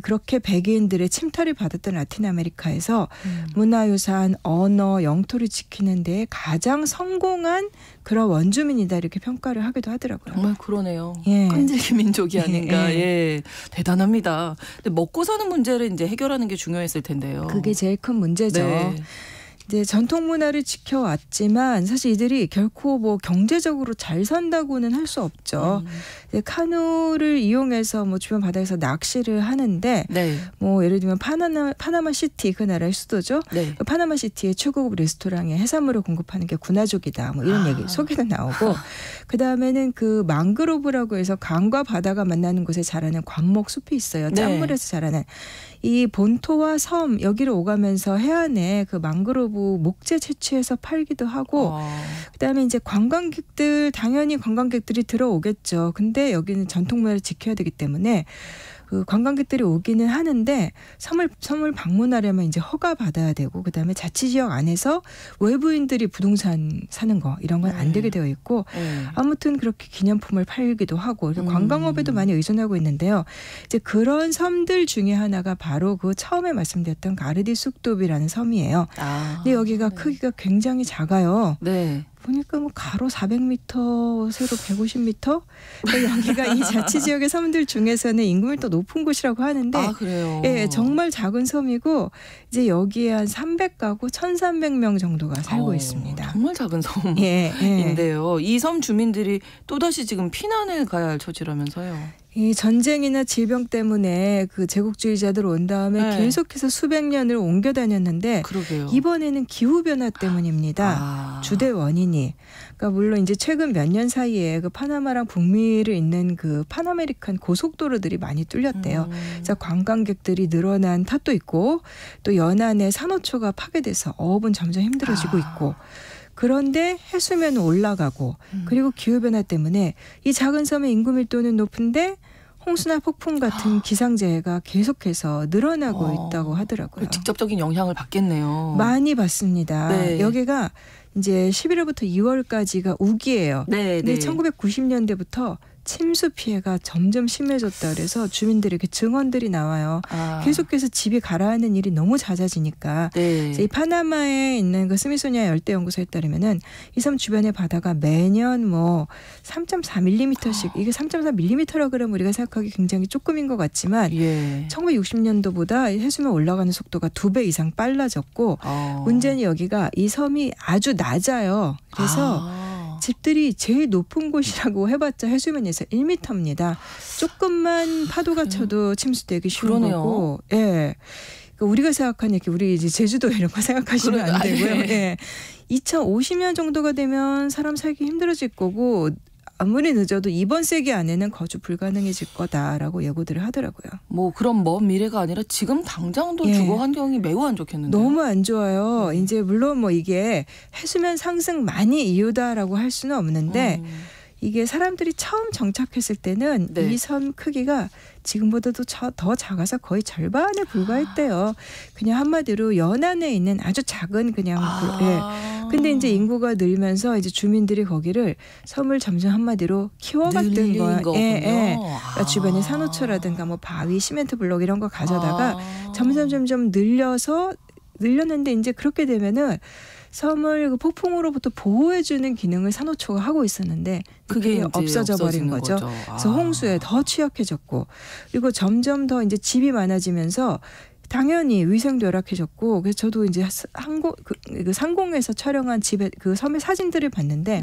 그렇게 백인들의 침탈을 받았던 라틴 아메리카에서 문화유산, 언어, 영토를 지키는 데 가장 성공한 그런 원주민이다 이렇게 평가를 하기도 하더라고요. 정말 그러네요. 끈질긴 민족이 아닌가. 대단합니다. 근데 먹고 사는 문제를 이제 해결하는 게 중요했을 텐데요. 그게 제일 큰 문제죠. 이제 전통 문화를 지켜왔지만 사실 이들이 결코 뭐 경제적으로 잘 산다고는 할 수 없죠. 이제 카누를 이용해서 뭐 주변 바다에서 낚시를 하는데 뭐 예를 들면 파나마 시티 그 나라의 수도죠. 그 파나마 시티의 최고급 레스토랑에 해산물을 공급하는 게 구나족이다. 뭐 이런 얘기 소개가 나오고 그 다음에는 그 망그로브라고 해서 강과 바다가 만나는 곳에 자라는 관목 숲이 있어요. 짠물에서 자라는. 이 본토와 섬 여기를 오가면서 해안에 그 망그로브 목재 채취해서 팔기도 하고 그다음에 이제 당연히 관광객들이 들어오겠죠. 근데 여기는 전통 문화를 지켜야 되기 때문에 그 관광객들이 오기는 하는데 섬을 방문하려면 이제 허가 받아야 되고 그다음에 자치 지역 안에서 외부인들이 부동산 사는 거 이런 건 안 되게 되어 있고 아무튼 그렇게 기념품을 팔기도 하고 관광업에도 많이 의존하고 있는데요. 이제 그런 섬들 중에 하나가 바로 그 처음에 말씀드렸던 가르디 쑥도비라는 섬이에요. 근데 여기가 크기가 굉장히 작아요. 보니까 뭐 가로 400m, 세로 150m. 그러니까 여기가 이 자치 지역의 섬들 중에서는 인구밀도 더 높은 곳이라고 하는데, 아, 그래요. 예, 정말 작은 섬이고 이제 여기에 한 300가구, 1,300명 정도가 살고 있습니다. 정말 작은 예, 섬인데요. 이 섬 주민들이 또다시 지금 피난을 가야 할 처지라면서요. 이 전쟁이나 질병 때문에 그 제국주의자들 온 다음에 네. 계속해서 수백 년을 옮겨 다녔는데 그러게요. 이번에는 기후 변화 때문입니다. 주대 원인이. 그러니까 물론 이제 최근 몇 년 사이에 그 파나마랑 북미를 잇는 그 파나메리칸 고속도로들이 많이 뚫렸대요. 그래서 관광객들이 늘어난 탓도 있고 또 연안의 산호초가 파괴돼서 어업은 점점 힘들어지고 있고. 그런데 해수면은 올라가고 그리고 기후변화 때문에 이 작은 섬의 인구 밀도는 높은데 홍수나 폭풍 같은 기상재해가 계속해서 늘어나고 있다고 하더라고요. 직접적인 영향을 받겠네요. 많이 받습니다. 네. 여기가 이제 11월부터 2월까지가 우기예요. 네, 근데 네. 1990년대부터 침수 피해가 점점 심해졌다 그래서 주민들에게 증언들이 나와요. 계속해서 집이 가라앉는 일이 너무 잦아지니까. 네. 이 파나마에 있는 그 스미소니아 열대연구소에 따르면은 이 섬 주변의 바다가 매년 뭐 3.4mm씩 이게 3.4mm라 그러면 우리가 생각하기 굉장히 조금인 것 같지만 1960년도보다 해수면 올라가는 속도가 2배 이상 빨라졌고 문제는 여기가 이 섬이 아주 낮아요. 그래서 집들이 제일 높은 곳이라고 해봤자 해수면에서 1m입니다. 조금만 파도가 쳐도 침수되기 쉬운 그러네요. 거고. 예. 그러니까 우리가 생각하는 이렇게 우리 이제 제주도 이런 거 생각하시면 안 되고요. 예. 2050년 정도가 되면 사람 살기 힘들어질 거고 아무리 늦어도 이번 세기 안에는 거주 불가능해질 거다라고 예고들을 하더라고요. 뭐 그런 먼 미래가 아니라 지금 당장도 예. 주거 환경이 매우 안 좋겠는데요. 너무 안 좋아요. 이제 물론 뭐 이게 해수면 상승만이 이유다라고 할 수는 없는데 이게 사람들이 처음 정착했을 때는 네. 이 섬 크기가 지금보다도 더 작아서 거의 절반에 불과했대요. 그냥 한마디로 연안에 있는 아주 작은 그냥 예. 근데 이제 인구가 늘면서 이제 주민들이 거기를 섬을 점점 한마디로 키워갔던 거야. 예. 그러니까 주변에 산호초라든가 뭐 바위, 시멘트 블록 이런 거 가져다가 점점 늘렸는데 이제 그렇게 되면은 섬을 그 폭풍으로부터 보호해주는 기능을 산호초가 하고 있었는데 그게 없어져 버린 거죠. 그래서 홍수에 더 취약해졌고 그리고 점점 더 이제 집이 많아지면서 당연히 위생도 열악해졌고 그래서 저도 이제 상공에서 촬영한 집에 그 섬의 사진들을 봤는데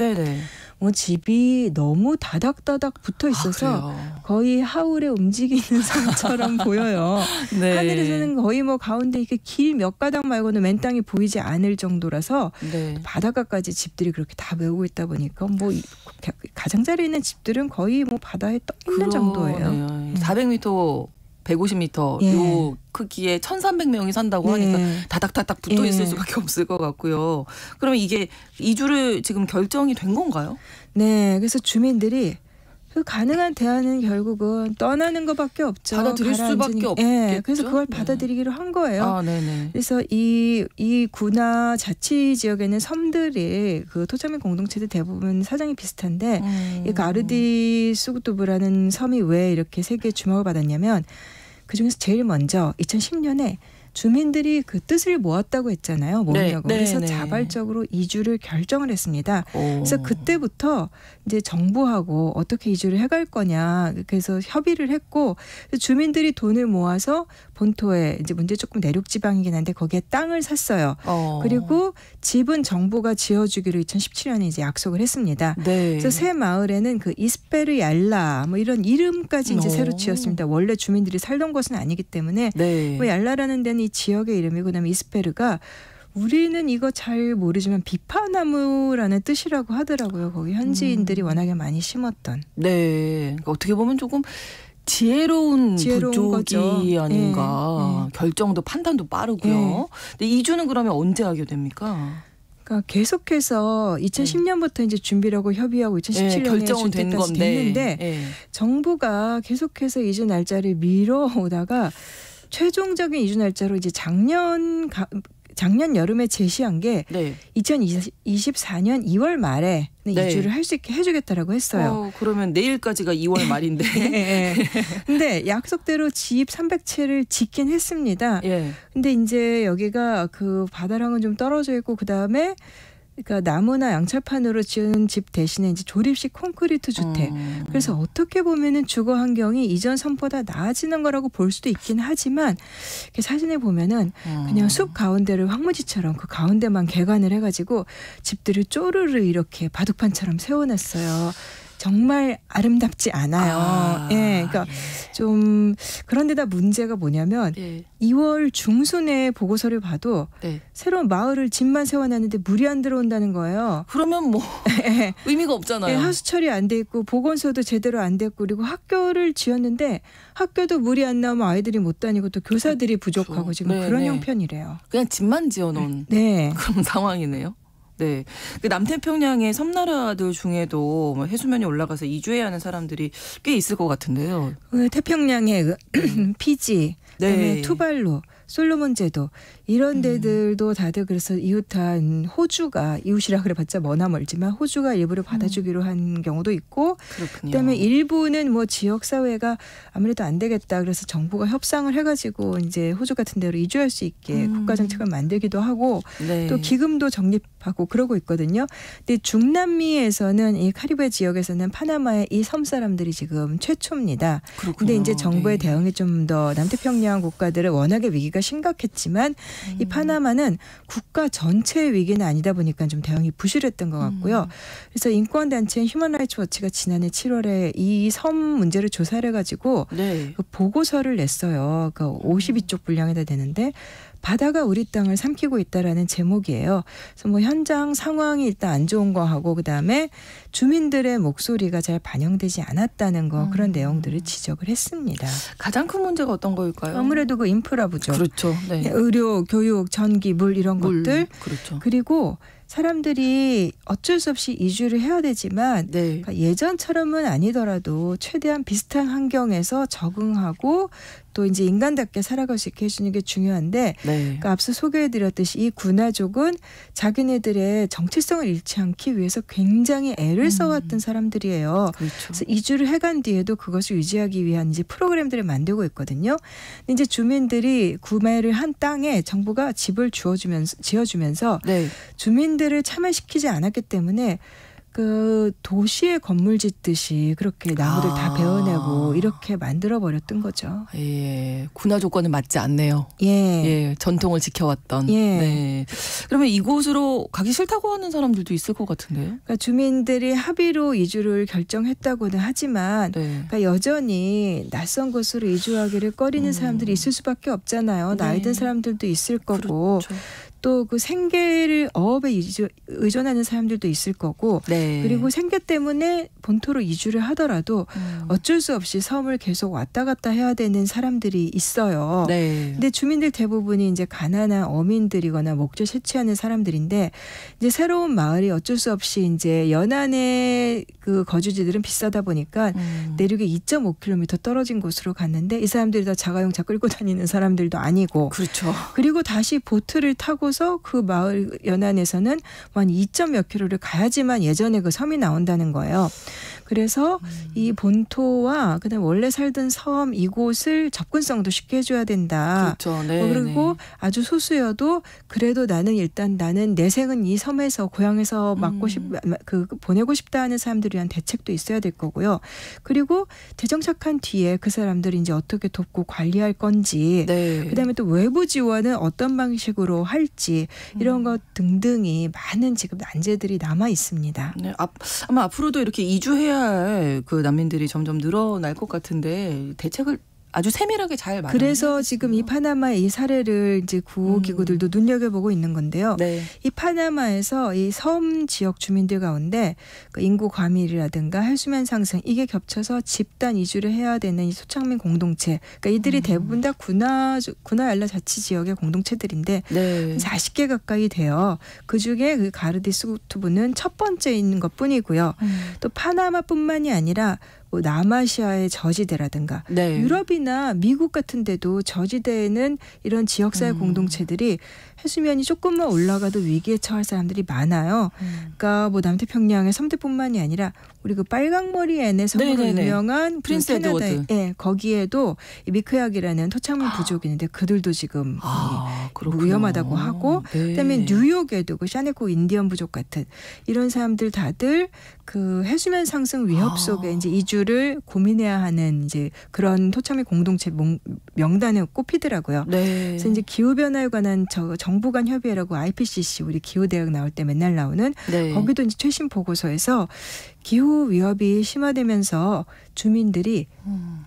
뭐 집이 너무 다닥다닥 붙어 있어서 거의 하울의 움직이는 섬처럼 보여요. 네. 하늘에서는 거의 뭐 가운데 이렇게 길 몇 가닥 말고는 맨 땅이 보이지 않을 정도라서 바닷가까지 집들이 그렇게 다 메우고 있다 보니까 뭐 가장자리에 있는 집들은 거의 뭐 바다에 떠 있는 정도예요. 400m 150m 요 크기에 1,300명이 산다고 하니까 다닥다닥 붙어 있을 수밖에 없을 것 같고요. 그러면 이게 이주를 지금 결정이 된 건가요? 네, 그래서 주민들이 그 가능한 대안은 결국은 떠나는 것밖에 없죠. 받아들일 수밖에 없겠죠. 네, 그래서 그걸 받아들이기로 한 거예요. 그래서 이 구나 자치 지역에는 섬들이 그 토착민 공동체들 대부분 사정이 비슷한데 이 가르디 수구뚜브라는 섬이 왜 이렇게 세계에 주목을 받았냐면 그중에서 제일 먼저 2010년에 주민들이 그 뜻을 모았다고 했잖아요. 모으려고. 그래서 자발적으로 이주를 결정을 했습니다. 그래서 그때부터 이제 정부하고 어떻게 이주를 해갈 거냐. 그래서 협의를 했고 주민들이 돈을 모아서 본토에 이제 문제 조금 내륙 지방이긴 한데 거기에 땅을 샀어요. 그리고 집은 정부가 지어주기로 2017년에 이제 약속을 했습니다. 그래서 새 마을에는 그 이스페르 얄라 뭐 이런 이름까지 이제 새로 지었습니다. 원래 주민들이 살던 곳은 아니기 때문에 뭐 얄라라는 데는 이 지역의 이름이고 그다음에 이스페르가 우리는 이거 잘 모르지만 비파나무라는 뜻이라고 하더라고요. 거기 현지인들이 워낙에 많이 심었던. 네. 그러니까 어떻게 보면 조금 지혜로운 부족이 거죠. 아닌가. 결정도 판단도 빠르고요. 근데 이주는 그러면 언제 하게 됩니까? 그러니까 계속해서 2010년부터 이제 준비를 하고 협의하고 2017년에 결정은 된 건데 됐는데 정부가 계속해서 이주 날짜를 미뤄오다가 최종적인 이주 날짜로 이제 작년 여름에 제시한 게 2024년 2월 말에 이주를 할 수 있게 해주겠다라고 했어요. 그러면 내일까지가 2월 말인데. 근데 약속대로 집 300채를 짓긴 했습니다. 근데 이제 여기가 그 바다랑은 좀 떨어져 있고 그 다음에 그러니까 나무나 양철판으로 지은 집 대신에 이제 조립식 콘크리트 주택. 그래서 어떻게 보면은 주거 환경이 이전 섬보다 나아지는 거라고 볼 수도 있긴 하지만 사진에 보면은 그냥 숲 가운데를 황무지처럼 그 가운데만 개관을 해가지고 집들을 쪼르르 이렇게 바둑판처럼 세워놨어요. 정말 아름답지 않아요. 예, 그러니까 좀 그런데다 문제가 뭐냐면 2월 중순에 보고서를 봐도 새로운 마을을 집만 세워놨는데 물이 안 들어온다는 거예요. 그러면 뭐 의미가 없잖아요. 하수 처리 안 돼 있고 보건소도 제대로 안 됐고 그리고 학교를 지었는데 학교도 물이 안 나오면 아이들이 못 다니고 또 교사들이 부족하고 지금 그런 형편이래요. 그냥 집만 지어놓은 그런 상황이네요. 네, 그 남태평양의 섬나라들 중에도 해수면이 올라가서 이주해야 하는 사람들이 꽤 있을 것 같은데요. 태평양의 피지, 그다음에 투발루, 솔로몬 제도 이런 데들도 다들 그래서 이웃한 호주가 이웃이라 그래봤자 머나 멀지만 호주가 일부를 받아주기로 한 경우도 있고 그다음에 일부는 뭐 지역 사회가 아무래도 안 되겠다 그래서 정부가 협상을 해가지고 이제 호주 같은 데로 이주할 수 있게 국가 정책을 만들기도 하고 또 기금도 적립하고 그러고 있거든요. 근데 중남미에서는 이 카리브해 지역에서는 파나마의 이 섬 사람들이 지금 최초입니다. 근데 이제 정부의 대응이 좀 더 남태평양 국가들은 워낙에 위기가 심각했지만 이 파나마는 국가 전체의 위기는 아니다 보니까 좀 대응이 부실했던 것 같고요. 그래서 인권단체인 휴먼 라이츠 워치가 지난해 7월에 이 섬 문제를 조사를 해가지고 그 보고서를 냈어요. 그 52쪽 분량에다 되는데 바다가 우리 땅을 삼키고 있다라는 제목이에요. 그래서 뭐 현장 상황이 일단 안 좋은 거 하고 그다음에 주민들의 목소리가 잘 반영되지 않았다는 거 그런 내용들을 지적을 했습니다. 가장 큰 문제가 어떤 거일까요? 아무래도 그 인프라부죠. 그렇죠. 의료, 교육, 전기, 물 이런 것들. 그렇죠. 그리고 사람들이 어쩔 수 없이 이주를 해야 되지만 그러니까 예전처럼은 아니더라도 최대한 비슷한 환경에서 적응하고 또 이제 인간답게 살아갈 수 있게 해주는 게 중요한데 그러니까 앞서 소개해드렸듯이 이 군화족은 자기네들의 정체성을 잃지 않기 위해서 굉장히 애를 써왔던 사람들이에요. 그래서 이주를 해간 뒤에도 그것을 유지하기 위한 이제 프로그램들을 만들고 있거든요. 근데 이제 주민들이 구매를 한 땅에 정부가 집을 지어주면서 주민들을 참여시키지 않았기 때문에 그 도시의 건물 짓듯이 그렇게 나무들 다 베어내고 이렇게 만들어버렸던 거죠. 예, 군화 조건은 맞지 않네요. 전통을 지켜왔던. 그러면 이곳으로 가기 싫다고 하는 사람들도 있을 것 같은데요. 그러니까 주민들이 합의로 이주를 결정했다고는 하지만 그러니까 여전히 낯선 곳으로 이주하기를 꺼리는 사람들이 있을 수밖에 없잖아요. 나이 든 사람들도 있을 거고. 또 그 생계를 어업에 의존하는 사람들도 있을 거고 그리고 생계 때문에 본토로 이주를 하더라도 어쩔 수 없이 섬을 계속 왔다 갔다 해야 되는 사람들이 있어요. 근데 주민들 대부분이 이제 가난한 어민들이거나 목재 채취하는 사람들인데 이제 새로운 마을이 어쩔 수 없이 이제 연안의 그 거주지들은 비싸다 보니까 내륙에 2.5km 떨어진 곳으로 갔는데 이 사람들이 다 자가용차 끌고 다니는 사람들도 아니고 그리고 다시 보트를 타고 그 마을 연안에서는 한 2몇 킬로를 가야지만 예전에 그 섬이 나온다는 거예요. 그래서 이 본토와 그다음에 원래 살던 섬 이곳을 접근성도 쉽게 해줘야 된다. 그리고 아주 소수여도 그래도 나는 내 생은 이 섬에서 고향에서 보내고 싶다 하는 사람들을 위한 대책도 있어야 될 거고요. 그리고 재정착한 뒤에 그 사람들이 이제 어떻게 돕고 관리할 건지 그다음에 또 외부 지원은 어떤 방식으로 할지 이런 것 등등이 많은 지금 난제들이 남아 있습니다. 아마 앞으로도 이렇게 이주해야 할 그 난민들이 점점 늘어날 것 같은데 대책을 아주 세밀하게 잘 그래서 지금 이 파나마의 이 사례를 이제 구호기구들도 눈여겨보고 있는 건데요. 이 파나마에서 이 섬 지역 주민들 가운데 그 인구 과밀이라든가 해수면 상승 이게 겹쳐서 집단 이주를 해야 되는 이 소창민 공동체. 그러니까 이들이 대부분 다 군화얄라 자치 지역의 공동체들인데 40개 가까이 돼요. 그중에 그 가르디스투브는 첫 번째인 것뿐이고요. 또 파나마뿐만이 아니라 뭐 남아시아의 저지대라든가 유럽이나 미국 같은 데도 저지대에는 이런 지역사회 공동체들이 해수면이 조금만 올라가도 위기에 처할 사람들이 많아요. 그러니까 뭐 남태평양의 섬들뿐만이 아니라 우리 그 빨강머리 앤의 성으로 유명한 프린스 에드워드. 예, 거기에도 이 미크약이라는 토착물 부족이 있는데 그들도 지금 위험하다고 하고 그다음에 뉴욕에도 그 샤네코 인디언 부족 같은 이런 사람들 다들 그 해수면 상승 위협 속에 이제 이주를 고민해야 하는 이제 그런 토착물 공동체 명단에 꼽히더라고요. 그래서 이제 기후 변화에 관한 정부 간 협의회라고 IPCC 우리 기후 대학 나올 때 맨날 나오는 거기도 이제 최신 보고서에서 기후 위협이 심화되면서 주민들이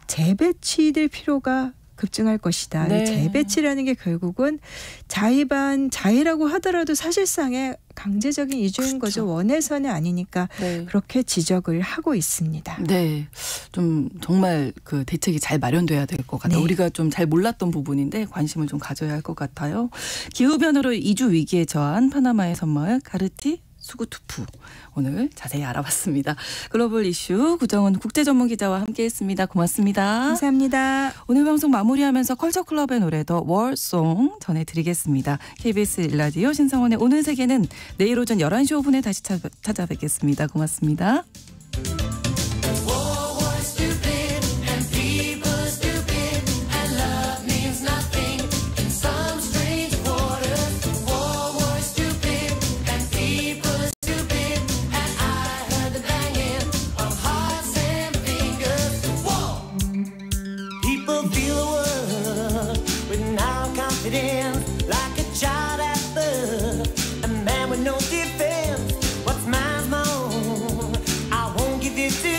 재배치될 필요가 급증할 것이다. 이 재배치라는 게 결국은 자의라고 하더라도 사실상의 강제적인 이주인 거죠. 원해서는 아니니까 그렇게 지적을 하고 있습니다. 네, 좀 정말 그 대책이 잘 마련돼야 될 것 같아요. 우리가 좀 잘 몰랐던 부분인데 관심을 좀 가져야 할 것 같아요. 기후 변화로 이주 위기에 처한 파나마의 섬마을 카르티 수구투푸 오늘 자세히 알아봤습니다. 글로벌 이슈 구정은 국제전문기자와 함께했습니다. 고맙습니다. 감사합니다. 오늘 방송 마무리하면서 컬처클럽의 노래 더 월송 전해드리겠습니다. KBS 1라디오 신성원의 오늘 세계는 내일 오전 11시 5분에 다시 찾아뵙겠습니다. 고맙습니다. Like a child at birth, a man with no defense. What's mine's my own. I won't give it to